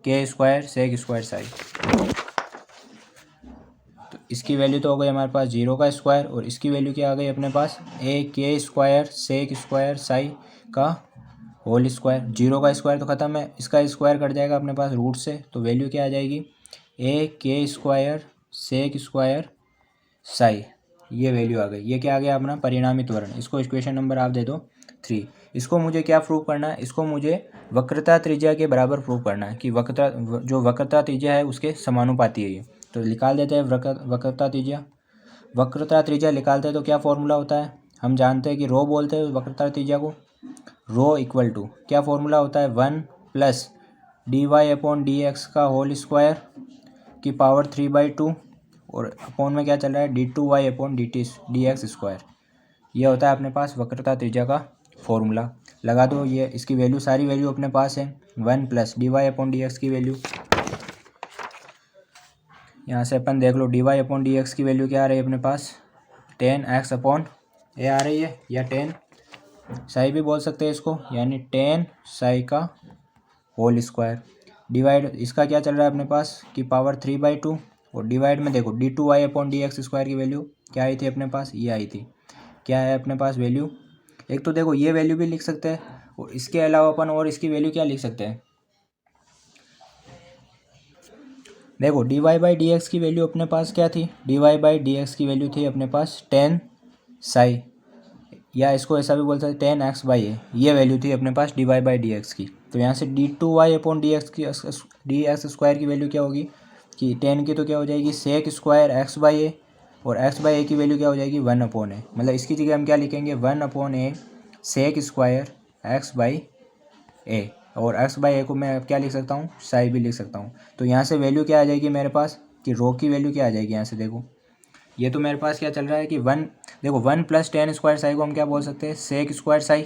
a² sec² साई। तो इसकी वैल्यू तो हो गई हमारे पास 0 का स्क्वायर, और इसकी वैल्यू क्या आ गई अपने पास a² sec² साई का होल स्क्वायर। 0 का स्क्वायर तो ख़त्म है, इसका स्क्वायर कट जाएगा अपने पास रूट से, तो वैल्यू क्या आ जाएगी a² sec² साई, ये वैल्यू आ गई। ये क्या आ गया अपना परिणामी त्वरण। इसको इक्वेशन नंबर आप दे दो 3। इसको मुझे क्या प्रूव करना है, इसको मुझे वक्रता त्रिज्या के बराबर प्रूव करना है कि वक्रता त्रिज्या है उसके समानुपाती है ये। तो निकाल देते हैं वक्रता त्रिज्या। वक्रता त्रिज्या निकालते हैं तो क्या फॉर्मूला होता है, हम जानते हैं कि रो बोलते हैं वक्रता त्रिज्या को। रो इक्वल टू क्या फॉर्मूला होता है 1 प्लस dy/dx का होल स्क्वायर की पावर 3/2, और अपोन में क्या चल रहा है d2y/dx²। ये होता है अपने पास वक्रता त्रिज्या का फॉर्मूला। लगा दो ये, इसकी वैल्यू सारी वैल्यू अपने पास है 1 प्लस dy/dx की वैल्यू, यहाँ से अपन देख लो dy/dx की वैल्यू क्या आ रही है अपने पास 10x/a आ रही है, या 10 साई भी बोल सकते हैं इसको, यानी 10 साई का होल स्क्वायर डिवाइड इसका क्या चल रहा है अपने पास कि पावर 3/2, और डिवाइड में देखो d2y/dx² की वैल्यू क्या आई थी अपने पास, ये आई थी। क्या है अपने पास वैल्यू, एक तो देखो ये वैल्यू भी लिख सकते हैं, और इसके अलावा अपन और इसकी वैल्यू क्या लिख सकते हैं, देखो dy/dx की वैल्यू अपने पास क्या थी, dy/dx की वैल्यू थी अपने पास 10 साई, या इसको ऐसा भी बोल सकते 10x/a, ये वैल्यू थी अपने पास dy/dx की। तो यहाँ से d2y/dx की dx² की वैल्यू क्या होगी कि 10 की तो क्या हो जाएगी sec² x/a, और x/a की वैल्यू क्या हो जाएगी 1/a, मतलब इसकी जगह हम क्या लिखेंगे 1/a sec² x/a, और x/a को मैं क्या लिख सकता हूँ साई भी लिख सकता हूँ। तो यहाँ से वैल्यू क्या आ जाएगी मेरे पास कि रो की वैल्यू क्या आ जाएगी, यहाँ से देखो ये तो मेरे पास क्या चल रहा है कि 1, देखो 1 प्लस 10² साई को हम क्या बोल सकते हैं sec² साई।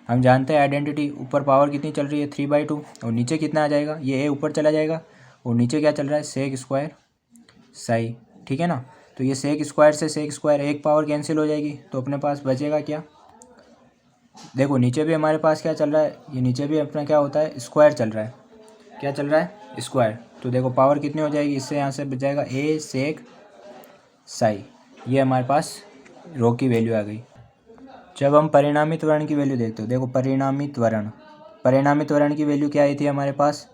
हम जानते हैं आइडेंटिटी, ऊपर पावर कितनी चल रही है 3/2, और नीचे कितना आ जाएगा ये a ऊपर चला जाएगा, और नीचे क्या चल रहा है sec² साई, ठीक है ना। तो ये sec² से sec² एक पावर कैंसिल हो जाएगी, तो अपने पास बचेगा क्या, देखो नीचे भी हमारे पास क्या चल रहा है, ये नीचे भी अपना क्या होता है स्क्वायर चल रहा है, क्या चल रहा है स्क्वायर। तो देखो पावर कितनी हो जाएगी, इससे यहाँ से बच जाएगा a sec साई, ये हमारे पास रो की वैल्यू आ गई। जब हम परिणामी त्वरण की वैल्यू देखते हो, देखो परिणामी त्वरण की वैल्यू क्या आई थी हमारे पास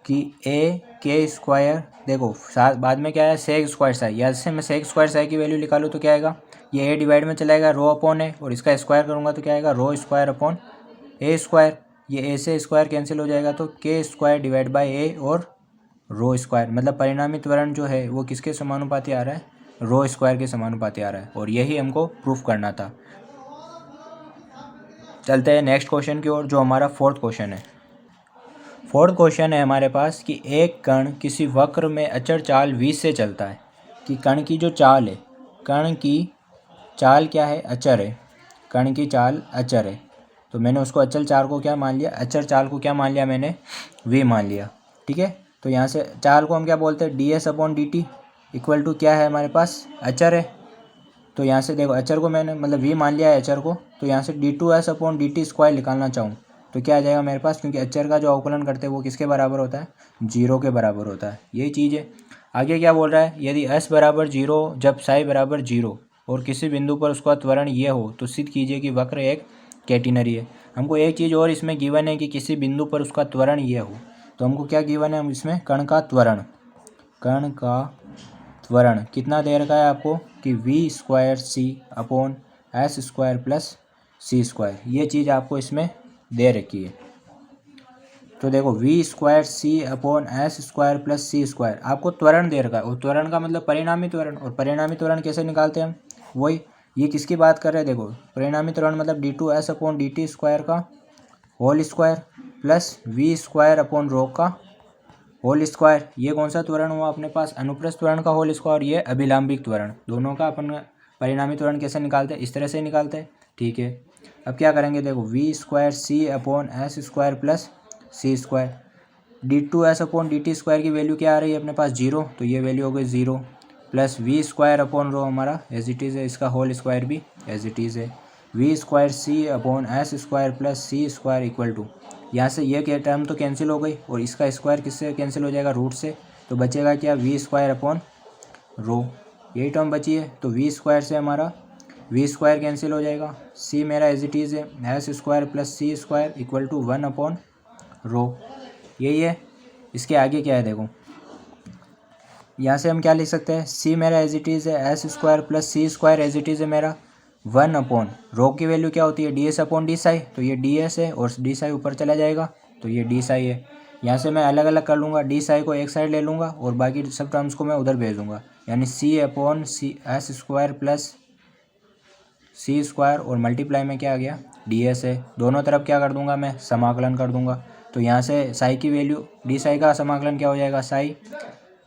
कि a² देखो साथ बाद में क्या है sec² साई, या से मैं sec² साई की वैल्यू निकालूँ तो क्या आएगा, ये a डिवाइड में चलाएगा रो अपॉन a, और इसका स्क्वायर करूँगा तो क्या आएगा ρ²/a²। ये a से स्क्वायर कैंसिल हो जाएगा तो k² डिवाइड बाई a और ρ², मतलब परिणामी त्वरण जो है वो किसके समानुपाती आ रहा है ρ² के समानुपाती आ रहा है, और यही हमको प्रूफ करना था। चलते हैं नेक्स्ट क्वेश्चन की ओर, जो हमारा फोर्थ क्वेश्चन है। फोर्थ क्वेश्चन है हमारे पास कि एक कण किसी वक्र में अचर चाल v से चलता है, कि कण की जो चाल है, कण की चाल क्या है अचर है, कण की चाल अचर है, तो मैंने उसको अचर चाल को क्या मान लिया, अचर चाल को क्या मान लिया मैंने v मान लिया, ठीक है। तो यहाँ से चाल को हम क्या बोलते हैं ds/dt इक्वल टू क्या है हमारे पास अचर है। तो यहाँ से देखो अचर को मैंने मतलब v मान लिया है अचर को, तो यहाँ से d2s/dt² निकालना चाहूँ तो क्या आ जाएगा मेरे पास, क्योंकि अचर का जो अवकलन करते हैं वो किसके बराबर होता है 0 के बराबर होता है, यही चीज़ है। आगे क्या बोल रहा है, यदि s बराबर 0 जब साई बराबर 0 और किसी बिंदु पर उसका त्वरण ये हो तो सिद्ध कीजिए कि वक्र एक कैटिनरी है। हमको एक चीज़ और इसमें गिवन है कि किसी बिंदु पर उसका त्वरण ये हो, तो हमको क्या गिवन है, हम इसमें कण का त्वरण कितना दे रखा है आपको कि v²c/s² + c², ये चीज़ आपको इसमें दे रखी है। तो देखो v square c upon s square plus c square, आपको त्वरण दे रखा है, और त्वरण का मतलब परिणामी त्वरण, और परिणामी त्वरण कैसे निकालते हैं हम, वही ये किसकी बात कर रहे हैं, देखो परिणामी त्वरण मतलब d two s upon D t square का whole square plus v square upon rho का होल स्क्वायर। ये कौन सा त्वरण हुआ अपने पास, अनुप्रस्थ त्वरण का होल स्क्वायर, ये अभिलंबिक त्वरण। दोनों का अपन परिणामी त्वरण कैसे निकालते हैं, इस तरह से निकालते हैं, ठीक है। अब क्या करेंगे, देखो v square c upon s square plus c square, d two s upon D t square की वैल्यू क्या आ रही है अपने पास 0, तो ये वैल्यू हो गई 0, plus v square upon rho हमारा एज इट इज़ है, इसका होल स्क्वायर भी एज इट इज़ है, v square c upon s square plus c square equal to, यहाँ से ये क्या टर्म तो कैंसिल हो गई, और इसका स्क्वायर किससे कैंसिल हो जाएगा, रूट से, तो बचेगा क्या, वी स्क्वायर अपॉन रो, यही टर्म बची है। तो वी स्क्वायर से हमारा वी स्क्वायर कैंसिल हो जाएगा, सी मेरा एज इट इज़ है s square plus c square equal to 1 upon rho, यही है। इसके आगे क्या है, देखो यहाँ से हम क्या लिख सकते हैं, सी मेरा एज इट इज़ है s square plus c square as it is है मेरा 1 अपॉन रो की वैल्यू क्या होती है, d S upon d Sai, तो ये डी एस है और डी साई ऊपर चला जाएगा, तो ये डी साई है। यहाँ से मैं अलग अलग कर लूँगा, डी साई को एक साइड ले लूँगा और बाकी सब टर्म्स को मैं उधर भेज दूँगा, यानी c upon c s square plus c square, और मल्टीप्लाई में क्या आ गया, डी एस है। दोनों तरफ क्या कर दूंगा मैं, समाकलन कर दूंगा, तो यहाँ से साई की वैल्यू, डी साई का समाकलन क्या हो जाएगा साई,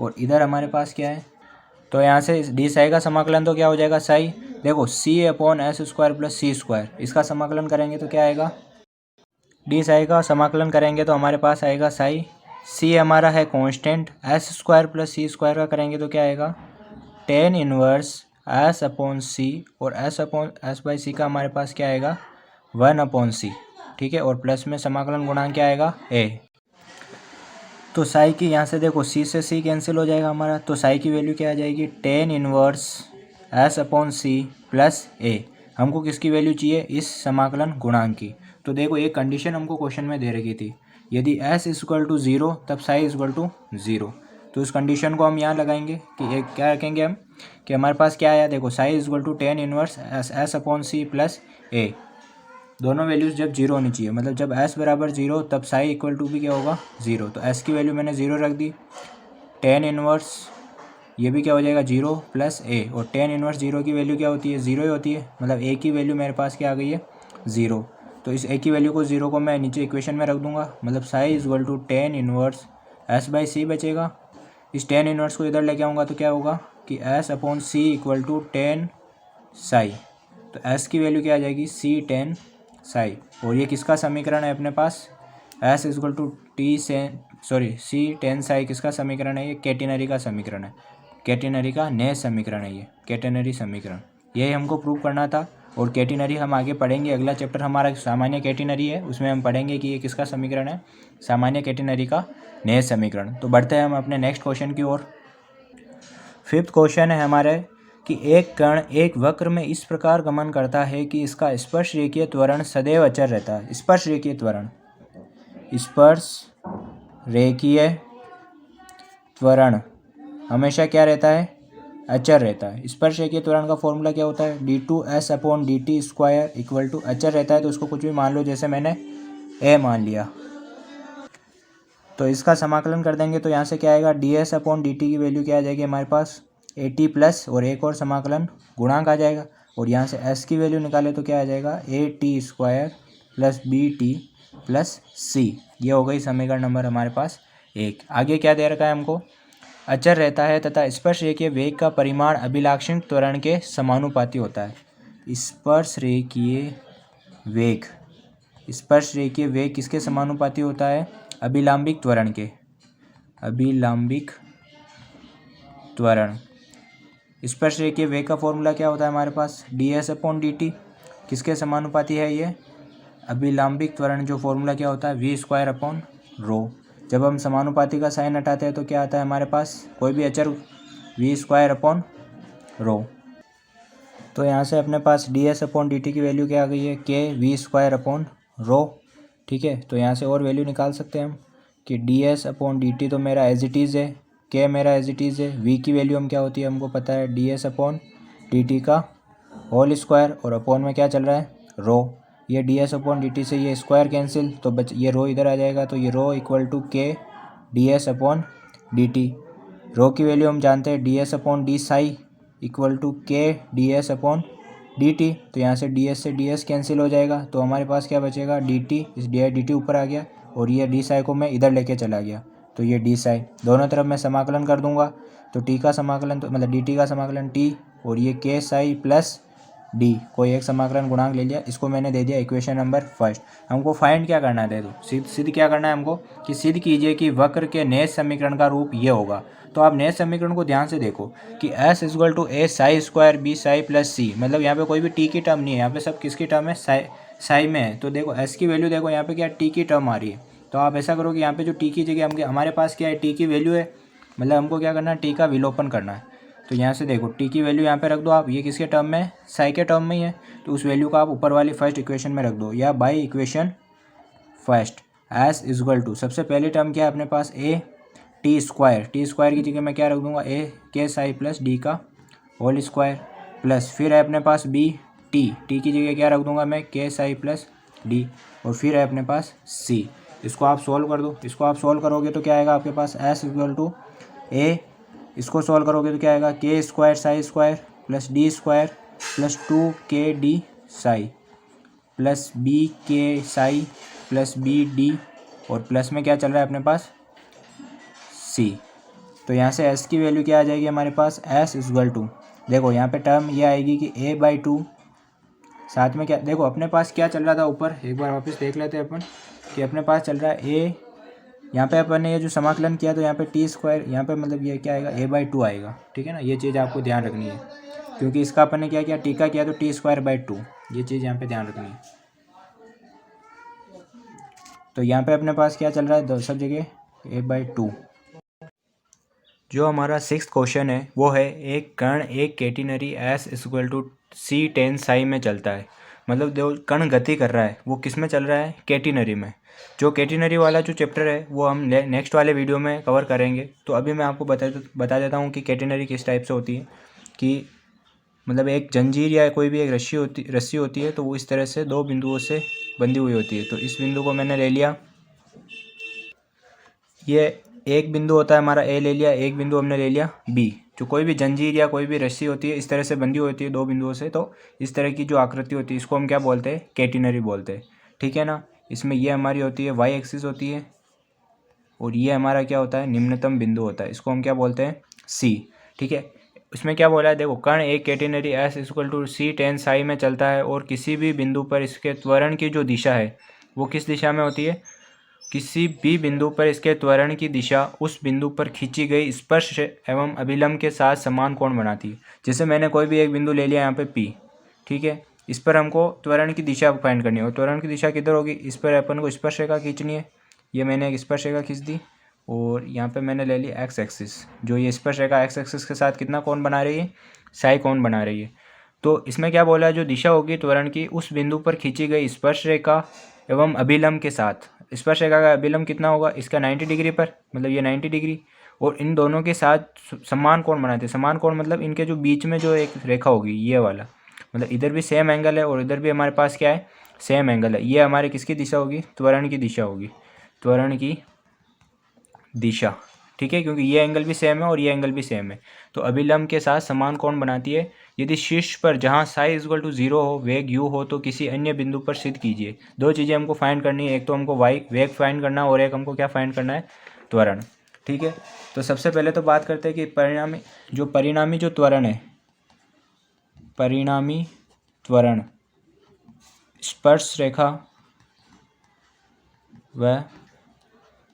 और इधर हमारे पास क्या है, तो यहाँ से डी साई का समाकलन तो क्या हो जाएगा साई, देखो सी upon s square plus c square, इसका समाकलन करेंगे तो क्या आएगा, डी साई का समाकलन करेंगे तो हमारे पास आएगा साई, सी हमारा है constant, S square plus c square का करेंगे तो क्या आएगा, टेन इनवर्स एस अपॉन सी, और एस अपॉन एस बाई सी का हमारे पास क्या आएगा 1 अपॉन सी, ठीक है, और प्लस में समाकलन गुणांक क्या आएगा ए। तो साई की यहाँ से देखो सी से सी कैंसिल हो जाएगा हमारा, तो साई की वैल्यू क्या आ जाएगी, tan inverse s upon c plus a. हमको किसकी वैल्यू चाहिए, इस समाकलन गुणांक की। तो देखो एक कंडीशन हमको क्वेश्चन में दे रखी थी, यदि एस इक्वल टू 0 तब साई इक्वल टू 0, तो इस कंडीशन को हम यहाँ लगाएंगे कि एक क्या रखेंगे हम, कि हमारे पास क्या आया, देखो psi equal to tan inverse s upon c plus a, दोनों वैल्यूज़ जब 0 होनी चाहिए, मतलब जब s बराबर 0 तब साई इक्वल टू भी क्या होगा 0, तो s की वैल्यू मैंने 0 रख दी, टेन इनवर्स ये भी क्या हो जाएगा 0 प्लस ए, और टेन इनवर्स 0 की वैल्यू क्या होती है 0 ही होती है, मतलब a की वैल्यू मेरे पास क्या आ गई है 0, तो इस a की वैल्यू को 0 को मैं नीचे इक्वेशन में रख दूंगा, मतलब psi equal to tan inverse s by c बचेगा। इस टेन इनवर्स को इधर लेके आऊँगा तो क्या होगा कि s upon C equal to tan psi, तो s की वैल्यू क्या आ जाएगी सी टेन साई, और ये किसका समीकरण है अपने पास, s इक्वल टू टी से सी टेन साई किसका समीकरण है, ये कैटेनरी का समीकरण है, कैटेनरी का नए समीकरण है, ये कैटेनरी समीकरण, यही हमको प्रूव करना था। और कैटेनरी हम आगे पढ़ेंगे, अगला चैप्टर हमारा सामान्य कैटेनरी है, उसमें हम पढ़ेंगे कि ये किसका समीकरण है, सामान्य कैटेनरी का नए समीकरण। तो बढ़ते हैं हम अपने नेक्स्ट क्वेश्चन की ओर। फिफ्थ क्वेश्चन है हमारे कि एक कण एक वक्र में इस प्रकार गमन करता है कि इसका स्पर्श रेखीय त्वरण सदैव अचर रहता है। स्पर्श रेखीय त्वरण, स्पर्श रेखीय त्वरण हमेशा क्या रहता है, अचर रहता है। स्पर्श रेखीय त्वरण का फॉर्मूला क्या होता है, d two s upon D t square equal to, अचर रहता है तो उसको कुछ भी मान लो, जैसे मैंने ए मान लिया, तो इसका समाकलन कर देंगे तो यहाँ से क्या आएगा, D S upon D T की वैल्यू क्या आ जाएगी हमारे पास ए टी प्लस, और एक और समाकलन गुणांक आ जाएगा, और यहाँ से एस की वैल्यू निकाले तो क्या आ जाएगा a t square plus b t plus c, ये हो गई समीकरण नंबर हमारे पास एक। आगे क्या दे रखा है हमको, अचर रहता है तथा स्पर्श रेखीय वेग का परिमाण अभिलाक्षणिक त्वरण के समानुपाती होता है। स्पर्श रेखीय वेग, स्पर्श रेखीय वेग किसके समानुपाती होता है, अभिलंबिक त्वरण के, अभिलंबिक त्वरण। स्पर्श रेखीय वेग का फॉर्मूला क्या होता है हमारे पास, D S upon D t, किसके समानुपाती है ये, अभिलंबिक त्वरण, जो फॉर्मूला क्या होता है वी स्क्वायर अपॉन रो। जब हम समानुपाती का साइन हटाते हैं तो क्या आता है हमारे पास, कोई भी अचर वी स्क्वायर अपॉन रो, तो यहाँ से अपने पास D S upon D T की वैल्यू क्या आ गई है, के वी स्क्वायर अपॉन रो, ठीक है। तो यहाँ से और वैल्यू निकाल सकते हैं हम कि D S upon D t तो मेरा एज इट इज़ है, के मेरा एज इट इज़ है, वी की वैल्यू हम क्या होती है हमको पता है, d S upon D t का होल स्क्वायर, और अपॉन में क्या चल रहा है रो, ये D S upon D t से ये स्क्वायर कैंसिल, तो बच ये रो इधर आ जाएगा, तो ये rho equal to k d S upon D t. Rho की वैल्यू हम जानते हैं d S upon d psi equal to k d S upon D t. तो यहाँ से डी एस से डी एस कैंसिल हो जाएगा, तो हमारे पास क्या बचेगा डी टी, इस डी आई डी टी ऊपर आ गया और ये डी साई को मैं इधर लेके चला गया, तो ये डी साई दोनों तरफ मैं समाकलन कर दूंगा। तो टी का समाकलन तो मतलब डी टी का समाकलन टी और ये के साई प्लस डी, कोई एक समाकलन गुणांक ले लिया, इसको मैंने दे दिया इक्वेशन नंबर फर्स्ट। हमको फाइंड क्या करना है, दे दो सिद्ध क्या करना है हमको कि सिद्ध कीजिए कि वक्र के नेज समीकरण का रूप ये होगा। तो आप नेज समीकरण को ध्यान से देखो कि s equal to a psi square b psi plus c, मतलब यहाँ पे कोई भी टी की टर्म नहीं है, यहाँ पे सब किसकी टर्म है, साई में है। तो देखो एस की वैल्यू देखो यहाँ पे क्या टी की टर्म आ रही है, तो आप ऐसा करो कि यहाँ पे जो टी की जगह हमारे पास क्या है, टी की वैल्यू है, मतलब हमको क्या करना है, टी का विलोपन करना है। तो यहाँ से देखो टी की वैल्यू यहाँ पे रख दो आप, ये किसके टर्म में है, साई के टर्म में ही है, तो उस वैल्यू का आप ऊपर वाली फर्स्ट इक्वेशन में रख दो, या by equation first s equal to सबसे पहली टर्म क्या है अपने पास ए टी स्क्वायर की जगह मैं क्या रख दूंगा, ए के साई प्लस डी का होल स्क्वायर, प्लस फिर है अपने पास बी टी की जगह क्या रख दूंगा मैं, के साई प्लस डी, और फिर है अपने पास सी। इसको आप सोल्व कर दो, इसको आप सोल्व करोगे तो क्या आएगा आपके पास एस इक्वल टू ए, इसको सॉल्व करोगे तो क्या आएगा, k square psi square plus d square plus 2 d psi plus b k psi plus b d, और प्लस में क्या चल रहा है अपने पास सी। तो यहाँ से एस की वैल्यू क्या आ जाएगी हमारे पास, एस इक्वल टू देखो यहाँ पे टर्म ये आएगी कि ए बाई टू, साथ में क्या देखो अपने पास क्या चल रहा था ऊपर, एक बार वापस देख लेते हैं अपन कि अपने पास चल रहा है ए, यहाँ पे अपन ने ये जो समाकलन किया तो यहाँ पे टी स्क्वायर, यहाँ पे मतलब ये क्या आएगा, ए बाई टू आएगा, ठीक है ना। ये चीज़ आपको ध्यान रखनी है, क्योंकि इसका अपन ने क्या किया, टी का किया तो टी स्क्वायर बाई टू, ये चीज़ यहाँ पे ध्यान रखनी है। तो यहाँ पे अपने पास क्या चल रहा है, सब जगह ए बाई टू। जो हमारा 6th क्वेश्चन है वो है एक कण एक catenary s equal to c tan psi में चलता है, मतलब जो कण गति कर रहा है वो किस में चल रहा है, कैटेनरी में। जो कैटेनरी वाला जो चैप्टर है वो हम नेक्स्ट वाले वीडियो में कवर करेंगे। तो अभी मैं आपको बता देता हूँ कि कैटेनरी किस टाइप से होती है, कि मतलब एक जंजीर या कोई भी एक रस्सी होती है, तो वो इस तरह से दो बिंदुओं से बंधी हुई होती है। तो इस बिंदु को मैंने ले लिया, ये एक बिंदु होता है हमारा ए ले लिया, एक बिंदु हमने ले लिया बी। जो कोई भी जंजीर या कोई भी रस्सी होती है इस तरह से बंधी होती है दो बिंदुओं से, तो इस तरह की जो आकृति होती है इसको हम क्या बोलते हैं, कैटेनरी बोलते हैं, ठीक है ना। इसमें ये हमारी होती है वाई एक्सिस होती है, और ये हमारा क्या होता है, निम्नतम बिंदु होता है, इसको हम क्या बोलते हैं, सी, ठीक है। इसमें क्या बोला है, देखो कण एक catenary s equal to c tan psi में चलता है और किसी भी बिंदु पर इसके त्वरण की जो दिशा है वो किस दिशा में होती है, किसी भी बिंदु पर इसके त्वरण की दिशा उस बिंदु पर खींची गई स्पर्श एवं अभिलंब के साथ समान कोण बनाती है। जैसे मैंने कोई भी एक बिंदु ले लिया यहाँ पे P, ठीक है, इस पर हमको त्वरण की दिशा फाइंड करनी है, और त्वरण की दिशा किधर होगी, इस पर अपन को स्पर्श रेखा खींचनी है। ये मैंने एक स्पर्श रेखा खींच दी, और यहाँ पे मैंने ले ली एक्स एक्सिस, जो ये स्पर्श रेखा एक्स एक्सिस के साथ कितना कोण बना रही है, साई कोण बना रही है। तो इसमें क्या बोला है, जो दिशा होगी त्वरण की उस बिंदु पर खींची गई स्पर्श रेखा एवं अभिलंब के साथ, स्पर्श रेखा का अभिलंब कितना होगा, इसका 90 डिग्री पर, मतलब ये 90 डिग्री, और इन दोनों के साथ समान कोण बनाते हैं। समान कोण मतलब इनके जो बीच में जो एक रेखा होगी ये वाला, मतलब इधर भी सेम एंगल है और इधर भी हमारे पास क्या है, सेम एंगल है। ये हमारे किसकी दिशा होगी, त्वरण की दिशा होगी, त्वरण की दिशा, ठीक है, क्योंकि ये एंगल भी सेम है और ये एंगल भी सेम है। तो अभिलंब के साथ समान कोण बनाती है। यदि शीर्ष पर जहाँ साई इक्वल टू 0 हो, वेग u हो, तो किसी अन्य बिंदु पर सिद्ध कीजिए। दो चीज़ें हमको फाइंड करनी है, एक तो हमको वेग फाइंड करना है और एक हमको क्या फाइंड करना है, त्वरण, ठीक है। तो सबसे पहले तो बात करते हैं कि परिणामी जो त्वरण है, परिणामी त्वरण स्पर्श रेखा व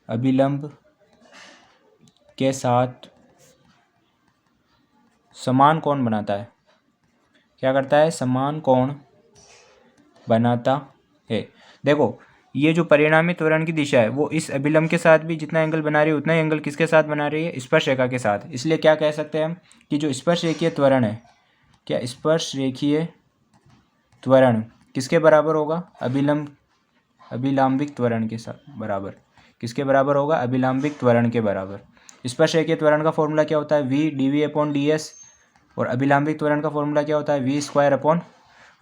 अभिलंब के साथ समान कोण बनाता है। क्या करता है, समान कोण बनाता है। देखो ये जो परिणामी त्वरण की दिशा है वो इस अभिलंब के साथ भी जितना एंगल बना रही है उतना ही एंगल किसके साथ बना रही है, स्पर्श रेखा के साथ। इसलिए क्या कह सकते हैं हम कि जो स्पर्श रेखीय त्वरण है, क्या स्पर्श रेखीय त्वरण किसके बराबर होगा, अभिलंबिक त्वरण के साथ बराबर। किसके बराबर होगा, अभिलंबिक त्वरण के बराबर। स्पर्श रेखीय त्वरण का फॉर्मूला क्या होता है, v dv अपॉन ds, और अभिलंबिक त्वरण का फॉर्मूला क्या होता है, v स्क्वायर अपॉन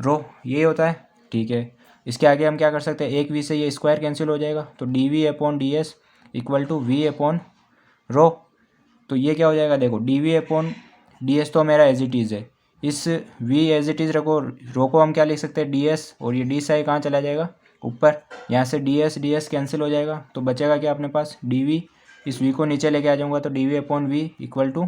रो, यही होता है, ठीक है। इसके आगे हम क्या कर सकते हैं, एक वी से ये स्क्वायर कैंसिल हो जाएगा, तो d v upon d s equal to v upon rho. तो ये क्या हो जाएगा, देखो d v upon d s तो मेरा एज इट इज़ है, इस वी एज इट इज़ रखो, रो को हम क्या लिख सकते हैं डी एस, और ये डी साई कहाँ चला जाएगा ऊपर, यहाँ से डी एस कैंसिल हो जाएगा, तो बचेगा क्या अपने पास डी वी, इस वी को नीचे लेके आ जाऊँगा तो d v upon v equal to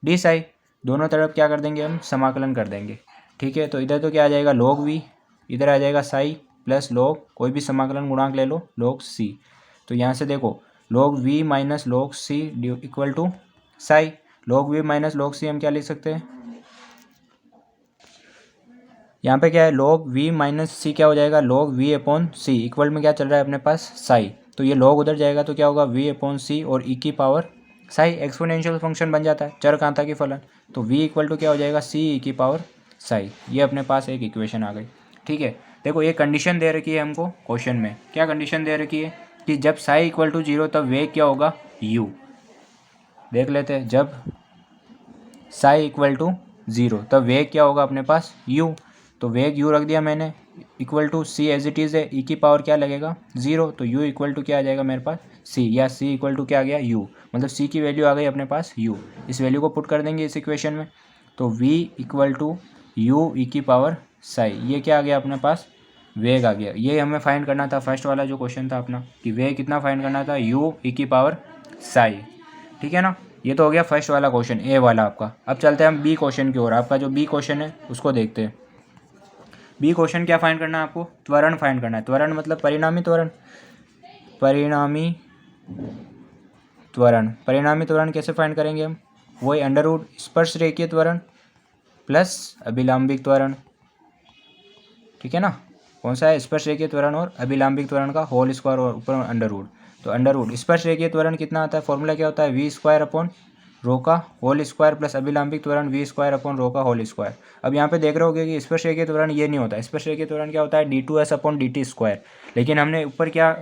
d psi, दोनों तरफ क्या कर देंगे हम समाकलन कर देंगे। ठीक है, तो इधर तो क्या आ जाएगा लॉग वी, इधर आ जाएगा साई प्लस लॉग कोई भी समाकलन गुणांक ले लो लॉग सी, तो यहाँ से देखो log v minus log c equal to psi, log v minus log c हम क्या लिख सकते हैं, यहाँ पे क्या है लॉग वी माइनस सी क्या हो जाएगा लॉग वी अपॉन सी इक्वल में क्या चल रहा है अपने पास साई, तो ये लॉग उधर जाएगा तो क्या होगा वी अपॉन सी और ई की पावर साई, एक्सपोनेंशियल फंक्शन बन जाता है चरघाता की फलन, तो वी इक्वल टू क्या हो जाएगा सी ई की पावर साई, ये अपने पास एक इक्वेशन आ गई। ठीक है, देखो ये कंडीशन दे रखी है हमको क्वेश्चन में, क्या कंडीशन दे रखी है कि जब साई इक्वल टू 0 तब वेग क्या होगा यू, देख लेते हैं, जब साई इक्वल टू 0 तब वेग क्या होगा अपने पास u, तो वेग u रख दिया मैंने equal to c as it is है, e की पावर क्या लगेगा 0, तो u इक्वल टू क्या आ जाएगा मेरे पास c, या c इक्वल टू क्या आ गया u, मतलब c की वैल्यू आ गई अपने पास u, इस वैल्यू को पुट कर देंगे इस इक्वेशन में, तो v equal to u e की पावर साई, ये क्या आ गया अपने पास वेग आ गया। ये हमें फाइंड करना था फर्स्ट वाला जो क्वेश्चन था अपना, कि वेग कितना फाइंड करना था u e की पावर साई। ठीक है ना, ये तो हो गया फर्स्ट वाला क्वेश्चन ए वाला आपका। अब चलते हैं हम बी क्वेश्चन की ओर, आपका जो बी क्वेश्चन है उसको देखते हैं। बी क्वेश्चन क्या फाइंड करना है आपको, त्वरण फाइंड करना है, त्वरण मतलब परिणामी त्वरण, परिणामी त्वरण, परिणामी त्वरण कैसे फाइंड करेंगे हम, वही अंडर रूट स्पर्श रेखीय त्वरण प्लस अभिलंबिक त्वरण। ठीक है ना, कौन सा है स्पर्श रेखीय त्वरण और अभिलंबिक त्वरण का होल स्क्वायर और ऊपर अंडर रूट, तो अंडर रूट स्पर्श रेखीय त्वरण कितना आता है, फॉर्मूला क्या होता है वी स्क्वायर अपॉन रो का होल स्क्वायर प्लस अभिलंबिक त्वरण वी स्क्वायर अपॉन रो का होल स्क्वायर। अब यहाँ पे देख रहे होगे कि स्पर्श रेखीय त्वरण ये नहीं होता, स्पर्श रेखीय त्वरण क्या होता है d two s upon D t square, लेकिन हमने ऊपर क्या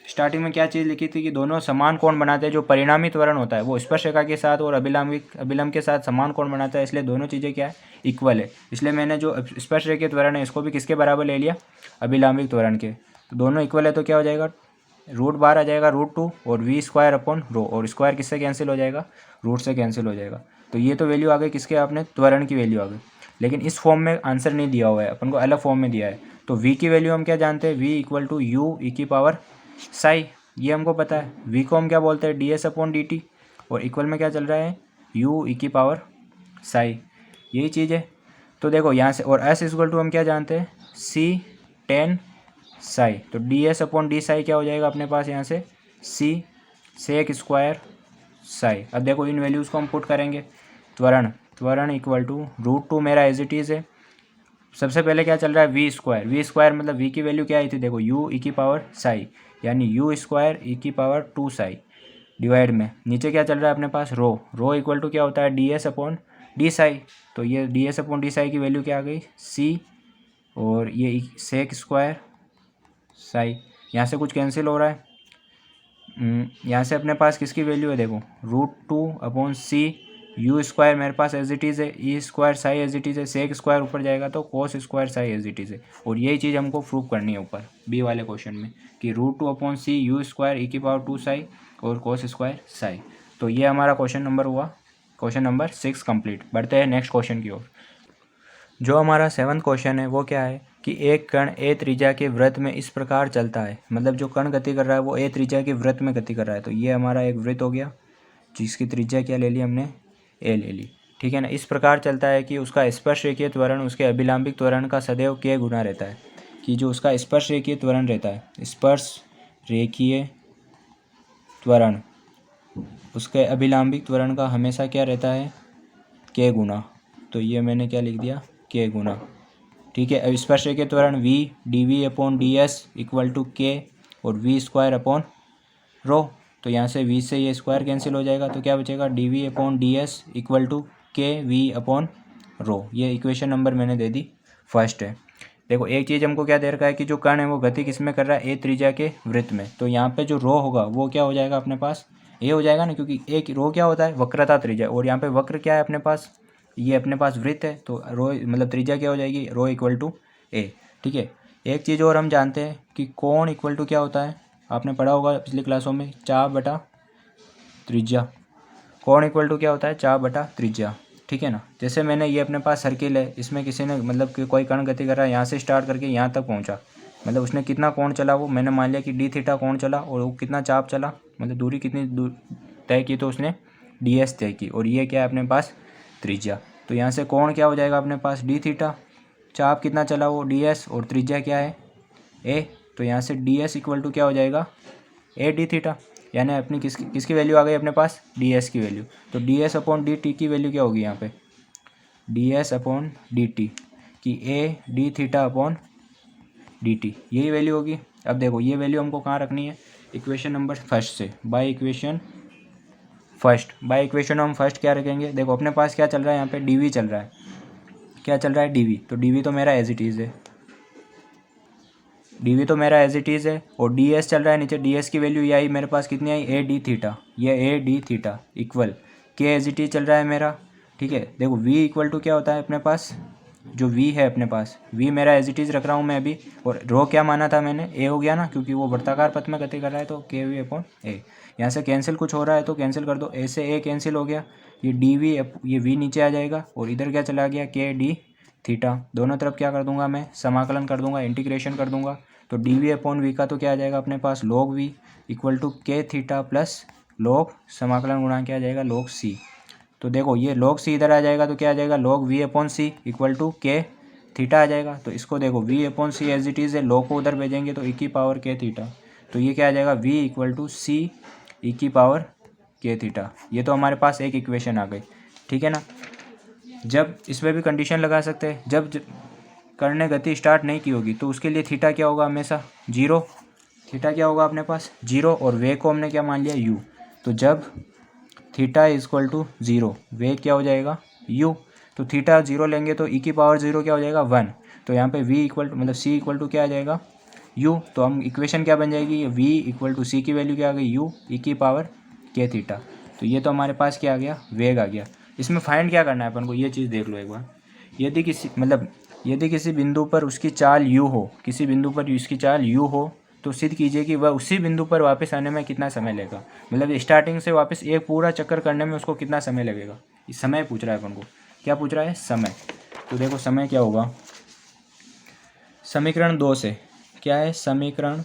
स्टार्टिंग में क्या चीज़ लिखी थी कि दोनों समान कोण बनाते हैं, जो परिणामी त्वरण होता है वो स्पर्श रेखा के साथ और अभिलंब के साथ समान कोण बनाता है, इसलिए दोनों चीज़ें क्या है इक्वल है, इसलिए मैंने जो स्पर्श रेखीय त्वरण है इसको भी किसके बराबर ले लिया अभिलंबिक त्वरण के, तो दोनों इक्वल है तो क्या हो जाएगा रूट बार आ जाएगा √2 और वी स्क्वायर अपॉन रो, और स्क्वायर किससे कैंसिल हो जाएगा रूट से कैंसिल हो जाएगा, तो ये तो वैल्यू आ गई किसके आपने त्वरण की वैल्यू आ गई, लेकिन इस फॉर्म में आंसर नहीं दिया हुआ है, अपन को अलग फॉर्म में दिया है, तो v की वैल्यू हम क्या जानते हैं v equal to u e की पावर साई, ये हमको पता है, v को हम क्या बोलते हैं d S upon D t, और इक्वल में क्या चल रहा है u ई की पावर साई, यही चीज़ है। तो देखो यहाँ से, और s इक्वल टू हम क्या जानते हैं c tan साई, तो D S upon d Sai क्या हो जाएगा अपने पास यहाँ से c सेक स्क्वायर साई। अब देखो इन वैल्यूज़ को हम पुट करेंगे, त्वरण इक्वल टू √2 मेरा एज इट इज़ है, सबसे पहले क्या चल रहा है वी स्क्वायर मतलब वी की वैल्यू क्या आई थी देखो u ई की पावर साई, यानी u स्क्वायर ई की पावर 2 साई डिवाइड में नीचे क्या चल रहा है अपने पास रो इक्वल टू क्या होता है d S upon d Sai, तो ये D S upon d Sai की वैल्यू क्या आ गई c, और ये सेक स्क्वायर साई, यहाँ से कुछ कैंसिल हो रहा है, यहाँ से अपने पास किसकी वैल्यू है देखो √2 अपॉन सी, यू स्क्वायर मेरे पास एज इट इज़ है, e square psi as it is है, सेक स्क्वायर ऊपर जाएगा तो cos square psi as it is है, और यही चीज़ हमको प्रूव करनी है ऊपर बी वाले क्वेश्चन में कि √2 अपॉन सी यू स्क्वायर ई की पावर 2 साई और कोस स्क्वायर साई। तो ये हमारा क्वेश्चन नंबर हुआ, क्वेश्चन नंबर 6 कंप्लीट। बढ़ते हैं नेक्स्ट क्वेश्चन की ओर। जो हमारा 7th क्वेश्चन है वो क्या है कि एक कण ए त्रिज्या के वृत्त में इस प्रकार चलता है, मतलब जो कण गति कर रहा है वो ए त्रिज्या के वृत्त में गति कर रहा है, तो ये हमारा एक वृत्त हो गया जिसकी त्रिज्या क्या ले ली हमने ए ले ली। ठीक है ना, इस प्रकार चलता है कि उसका स्पर्श रेखीय त्वरण उसके अभिलंबिक त्वरण का सदैव k गुना रहता है, कि जो उसका स्पर्श रेखीय त्वरण रहता है स्पर्श रेखीय त्वरण उसके अभिलंबिक त्वरण का हमेशा क्या रहता है k गुना, तो ये मैंने क्या लिख दिया k गुना। ठीक है, अब स्पर्श रेखीय त्वरण v d v upon d s equal to k और v स्क्वायर अपॉन रो, तो यहाँ से v से ये स्क्वायर कैंसिल हो जाएगा तो क्या बचेगा d v upon d s equal to k v upon rho, ये इक्वेशन नंबर मैंने दे दी फर्स्ट है। देखो एक चीज़ हमको क्या दे रखा है कि जो कण है वो गति किस में कर रहा है ए त्रिज्या के वृत्त में, तो यहाँ पे जो रो होगा वो क्या हो जाएगा अपने पास ए हो जाएगा ना, क्योंकि एक रो क्या होता है वक्रता त्रिज्या, और यहाँ पे वक्र क्या है अपने पास ये अपने पास वृत्त है, तो रो मतलब त्रिज्या क्या हो जाएगी रो इक्वल टू ए। ठीक है, एक चीज़ और हम जानते हैं कि कोण इक्वल टू क्या होता है, आपने पढ़ा होगा पिछली क्लासों में, चाप बटा त्रिज्या। कोण इक्वल टू क्या होता है, चाप बटा त्रिज्या, ठीक है ना। जैसे मैंने ये अपने पास सर्किल है, इसमें किसी ने मतलब कि कोई कण गति कर रहा है, यहाँ से स्टार्ट करके यहाँ तक पहुँचा, मतलब उसने कितना कोण चला, वो मैंने मान लिया कि डी थीटा कोण चला, और वो कितना चाप चला, मतलब दूरी कितनी दूर तय की, तो उसने डी एस तय की, और ये क्या है अपने पास, त्रिज्या। तो यहाँ से कोण क्या हो जाएगा अपने पास, डी थीटा, चाप कितना चला वो डी एस, और त्रिज्या क्या है ए। तो यहाँ से डी एस इक्वल टू क्या हो जाएगा, ए डी थीटा, यानी अपनी किसकी वैल्यू आ गई अपने पास, डी एस की वैल्यू। तो D S upon D T की वैल्यू क्या होगी यहाँ पे, D S upon D T की A D theta upon D T, यही वैल्यू होगी। अब देखो ये वैल्यू हमको कहाँ रखनी है, इक्वेशन नंबर फर्स्ट से, बाय इक्वेशन हम फर्स्ट क्या रखेंगे, देखो अपने पास क्या चल रहा है यहाँ पे, डी वी चल रहा है, क्या चल रहा है, डी वी। तो डी वी तो मेरा एज इट इज़ है, डी वी तो मेरा एज इट इज़ है, और डी एस चल रहा है नीचे, डी एस की वैल्यू ये आई मेरे पास, कितनी आई, ए डी थीटा, ये ए डी थीटा इक्वल के एज इट इज चल रहा है मेरा, ठीक है। देखो वी इक्वल टू क्या होता है अपने पास, जो वी है अपने पास, वी मेरा एज इट इज़ रख रहा हूँ मैं अभी, और रो क्या माना था मैंने, ए हो गया ना, क्योंकि वो वृत्ताकार पथ में गति कर रहा है, तो के वी अपॉन ए। यहाँ से कैंसिल कुछ हो रहा है तो कैंसिल कर दो, ए से ए कैंसिल हो गया, ये डी वी, ये वी नीचे आ जाएगा, और इधर क्या चला गया, के डी थीटा, दोनों तरफ क्या कर दूंगा मैं, समाकलन कर दूंगा, इंटीग्रेशन कर दूंगा। तो डी वी अपॉन वी का तो क्या आ जाएगा अपने पास, log v equal to k theta plus log समाकलन गुणा क्या आ जाएगा, log सी। तो देखो ये log सी इधर आ जाएगा तो क्या आ जाएगा, log V upon C equal to k theta आ जाएगा। तो इसको देखो V upon C as it is है, log को उधर भेजेंगे तो ई की पावर के थीटा, तो ये क्या आ जाएगा, we equal to c e की पावर के थीटा। ये तो हमारे पास एक इक्वेशन आ गई, ठीक है ना। जब इसमें भी कंडीशन लगा सकते हैं, जब करने गति स्टार्ट नहीं की होगी तो उसके लिए थीटा क्या होगा, हमेशा जीरो, थीटा क्या होगा अपने पास, जीरो, और वेग को हमने क्या मान लिया, यू। तो जब theta is equal to zero, वेग क्या हो जाएगा, यू। तो थीटा जीरो लेंगे तो ई की पावर जीरो क्या हो जाएगा, वन। तो यहाँ पे वी इक्वल टू मतलब सी इक्वल टू क्या आ जाएगा, यू। तो हम इक्वेशन क्या बन जाएगी, वी इक्वल टू सी की वैल्यू क्या आ गई, यू ई की पावर के थीटा। तो ये तो हमारे पास क्या आ गया, वेग आ गया। इसमें फाइंड क्या करना है अपन को, ये चीज़ देख लो एक बार। यदि किसी बिंदु पर उसकी चाल u हो, किसी बिंदु पर इसकी चाल u हो, तो सिद्ध कीजिए कि वह उसी बिंदु पर वापस आने में कितना समय लगेगा, मतलब स्टार्टिंग से वापस एक पूरा चक्कर करने में उसको कितना समय लगेगा। इस समय पूछ रहा है अपन को, क्या पूछ रहा है, समय। तो देखो समय क्या होगा, समीकरण 2 से क्या है, समीकरण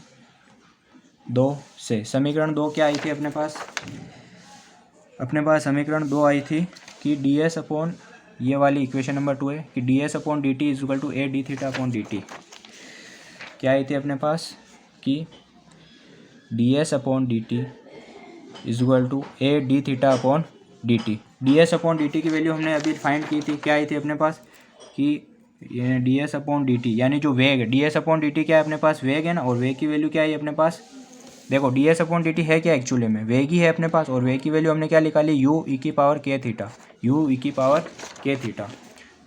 2 से, समीकरण 2 क्या आई थी अपने पास समीकरण 2 आई थी कि डी एस अपॉन, ये वाली इक्वेशन नंबर 2 है कि D S upon D T is equal to A D theta upon D T. क्या आई थी अपने पास कि D S upon D T is equal to A D theta upon D T. D S upon D T की value हमने अभी find की थी, क्या आई थी अपने पास कि D S upon D T, यानी जो वेग है, d S upon D T क्या है अपने पास, वेग है ना, और वेग की वैल्यू क्या है अपने पास, देखो D S upon D T है क्या, एक्चुअली में वेग ही है अपने पास, और वेग की वैल्यू हमने क्या निकाली, यू ई की पावर के थीटा, यू ई की पावर के थीटा।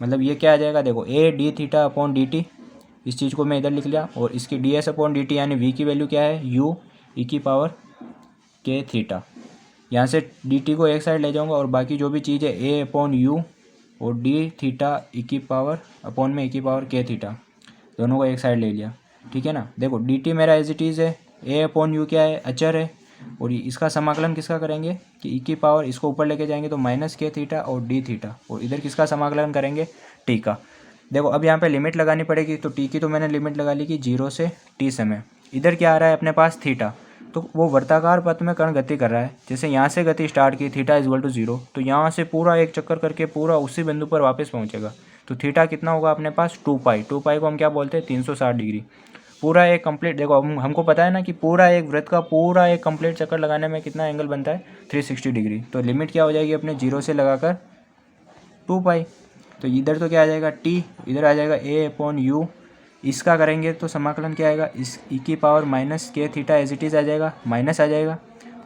मतलब ये क्या आ जाएगा, देखो ए D theta upon D t, इस चीज़ को मैं इधर लिख लिया, और इसकी D S upon D T यानी वी की वैल्यू क्या है, यू ई की पावर के थीटा। यहाँ से डी टी को एक साइड ले जाऊँगा, और बाकी जो भी चीज़ है ए अपॉन यू और डी थीटा ई की पावर अपॉन में ई की पावर के थीटा, दोनों को एक साइड ले लिया, ठीक है ना। देखो डी टी मेरा एज इट इज़ है, ए अपॉन यू क्या है, अचर है, और इसका समाकलन किसका करेंगे कि ई की पावर, इसको ऊपर लेके जाएंगे तो माइनस के थीटा और डी थीटा, और इधर किसका समाकलन करेंगे, टी का। देखो अब यहाँ पे लिमिट लगानी पड़ेगी, तो टी की तो मैंने लिमिट लगा ली कि 0 से टी समय। इधर क्या आ रहा है अपने पास, थीटा, तो वो वर्ताकार पथ में कण गति कर रहा है, जैसे यहाँ से गति स्टार्ट की, थीटा इज इक्वल टू 0, तो यहाँ से पूरा एक चक्कर करके पूरा उसी बिंदु पर वापस पहुँचेगा। तो थीटा कितना होगा अपने पास, 2 पाई, 2 पाई को हम क्या बोलते हैं, 360 डिग्री। पूरा एक कंप्लीट, देखो हमको पता है ना कि पूरा एक वृत्त का पूरा एक कंप्लीट चक्कर लगाने में कितना एंगल बनता है, 360 डिग्री। तो लिमिट क्या हो जाएगी अपने 0 से लगाकर 2 पाई। तो इधर तो क्या आ जाएगा टी, इधर आ जाएगा ए अपॉन यू, इसका करेंगे तो समाकलन क्या आएगा, इस ई की पावर माइनस के थीटा एज इट इज़ आ जाएगा, माइनस आ जाएगा,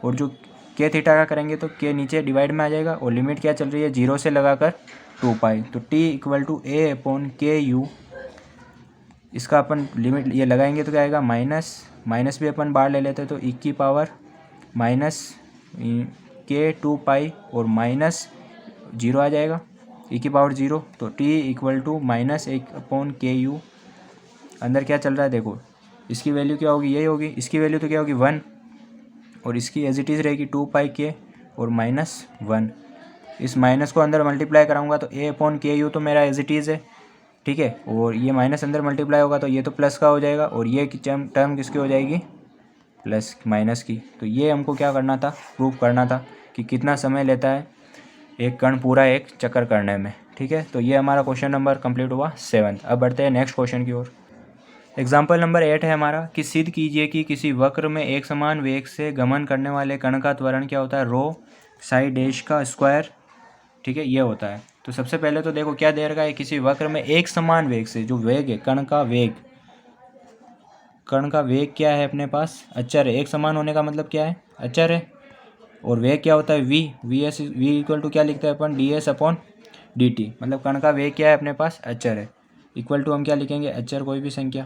और जो के थीटा का करेंगे तो के नीचे डिवाइड में आ जाएगा, और लिमिट क्या चल रही है 0 से लगाकर 2 पाई। तो T equal to A upon K U, इसका अपन लिमिट ये लगाएंगे तो क्या आएगा, माइनस भी अपन बाहर ले लेते हैं, तो ई की पावर माइनस के 2 पाई और माइनस 0 आ जाएगा, ई की पावर 0। तो T equal to minus 1 upon K U अंदर क्या चल रहा है देखो, इसकी वैल्यू क्या होगी, यही होगी, इसकी वैल्यू तो क्या होगी 1 और इसकी एज इट इज़ रहेगी 2πk और -1। इस माइनस को अंदर मल्टीप्लाई कराऊंगा तो a/ku तो मेरा एज इट इज़ है, ठीक है, और ये माइनस अंदर मल्टीप्लाई होगा तो ये तो प्लस का हो जाएगा और ये टर्म किसकी हो जाएगी, प्लस माइनस की। तो ये हमको क्या करना था, प्रूफ करना था कि कितना समय लेता है एक कण पूरा एक चक्कर करने में, ठीक है। तो ये हमारा क्वेश्चन नंबर कंप्लीट हुआ 7th। अब बढ़ते हैं नेक्स्ट क्वेश्चन की ओर। एग्जाम्पल नंबर 8 है हमारा कि सिद्ध कीजिए कि किसी वक्र में एक समान वेग से गमन करने वाले कण का त्वरण क्या होता है, रो साई डैश का स्क्वायर, ठीक है, ये होता है। तो सबसे पहले तो देखो क्या दे रखा है, किसी वक्र में एक समान वेग से, जो वेग है कण का वेग क्या है अपने पास, अचर है। एक समान होने का मतलब क्या है, अचर है। और वेग क्या होता है, वी इक्वल टू क्या लिखते हैं अपन, ds/dt, मतलब कण का वेग क्या है अपने पास, अचर है। इक्वल टू हम क्या लिखेंगे, अचर कोई भी संख्या,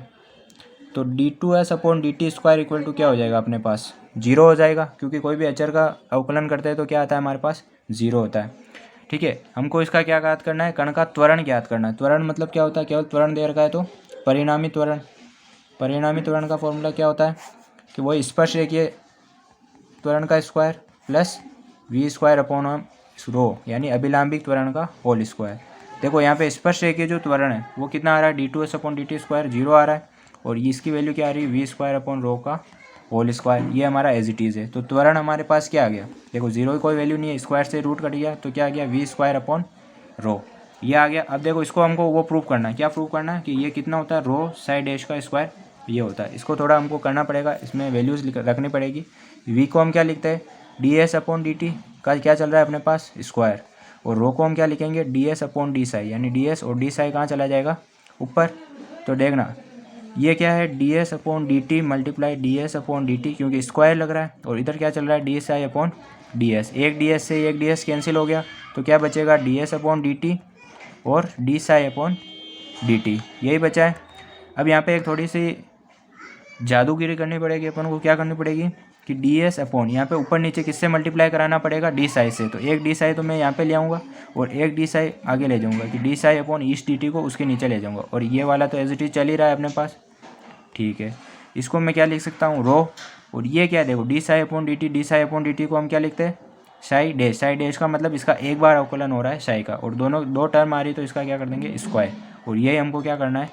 तो d2s/dt² इक्वल टू क्या हो जाएगा अपने पास, 0 हो जाएगा, क्योंकि कोई भी अचर का अवकलन करते हैं तो क्या आता है हमारे पास, 0 होता है, ठीक है। हमको इसका क्या ज्ञात करना है, कण का त्वरण ज्ञात करना है। त्वरण मतलब क्या होता है, केवल त्वरण दे रखा है तो परिणामी त्वरण का फॉर्मूला क्या होता है कि वही स्पर्श रेखीय त्वरण का स्क्वायर प्लस v² रो, यानी अभिलंबिक त्वरण का होल स्क्वायर। देखो यहाँ पे स्पर्श रेखीय जो त्वरण है वो कितना आ रहा है, d2s/dt² 0 आ रहा है, और ये इसकी वैल्यू क्या आ रही है, v² रो का होल स्क्वायर। ये हमारा एज इट इज़ है। तो त्वरण हमारे पास क्या आ गया, देखो 0 की कोई वैल्यू नहीं है, स्क्वायर से रूट कट गया तो क्या आ गया, v² रो, ये आ गया। अब देखो इसको हमको वो प्रूव करना है, क्या प्रूव करना है कि ये कितना होता है, रो साई डैश का स्क्वायर ये होता है। इसको थोड़ा हमको करना पड़ेगा, इसमें वैल्यूज़ रखनी पड़ेगी। v को हम क्या लिखते हैं, ds/dt का क्या चल रहा है अपने पास, स्क्वायर, और रो को हम क्या लिखेंगे, ds/d साई, यानी ds और d साई कहाँ चला जाएगा, ऊपर। तो देखना ये क्या है, ds/dt मल्टीप्लाई ds/dt, क्योंकि स्क्वायर लग रहा है, और इधर क्या चल रहा है, dsi/ds। एक ds से एक ds कैंसिल हो गया तो क्या बचेगा, ds/dt और dsi/dt, यही बचा है। अब यहाँ पे एक थोड़ी सी जादूगिरी करनी पड़ेगी अपन को, क्या करनी पड़ेगी कि ds अपॉन, यहाँ पे ऊपर नीचे किससे मल्टीप्लाई कराना पड़ेगा, डी साई से। तो एक डी साई तो मैं यहाँ पे ले आऊँगा और एक डी साई आगे ले जाऊँगा कि dsI/dt को उसके नीचे ले जाऊँगा, और ये वाला तो एज इट इज चल ही रहा है अपने पास, ठीक है। इसको मैं क्या लिख सकता हूँ, रो, और ये क्या देखो dsI/dt को हम क्या लिखते हैं, साई डैश का मतलब इसका एक बार अवकलन हो रहा है साई का, और दोनों दो टर्म आ रही तो इसका क्या कर देंगे, स्क्वायर। और यही हमको क्या करना है,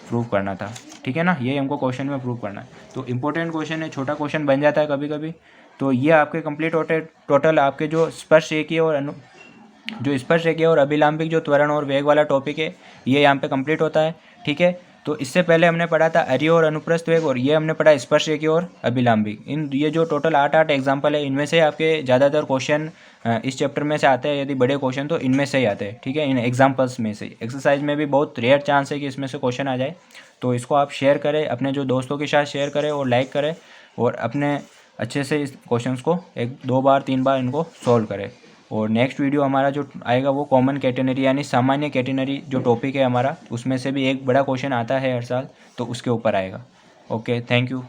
प्रूव करना था, ठीक है ना, यही हमको क्वेश्चन में प्रूव करना है। तो इंपॉर्टेंट क्वेश्चन है, छोटा क्वेश्चन बन जाता है कभी कभी। तो ये आपके कंप्लीट टोटल आपके जो स्पर्श रेखीय और अभिलंबिक जो त्वरण और वेग वाला टॉपिक है ये यहाँ पे कंप्लीट होता है, ठीक है। तो इससे पहले हमने पढ़ा था अरीय और अनुप्रस्थ वेग, और ये हमने पढ़ा स्पर्श रेखीय और अभिलंबिक। इन ये जो टोटल 8 एग्जाम्पल है, इनमें से आपके ज़्यादातर क्वेश्चन इस चैप्टर में से आते हैं। यदि बड़े क्वेश्चन तो इनमें से ही आते हैं, ठीक है, इन एग्जाम्पल्स में से। एक्सरसाइज में भी बहुत रेयर चांस है कि इसमें से क्वेश्चन आ जाए। तो इसको आप शेयर करें, अपने जो दोस्तों के साथ शेयर करें और लाइक करें, और अपने अच्छे से इस क्वेश्चंस को 1-2 बार 3 बार इनको सॉल्व करें। और नेक्स्ट वीडियो हमारा जो आएगा वो कॉमन कैटेनरी यानी सामान्य कैटेनरी जो टॉपिक है हमारा, उसमें से भी एक बड़ा क्वेश्चन आता है हर साल, तो उसके ऊपर आएगा। Okay, thank you.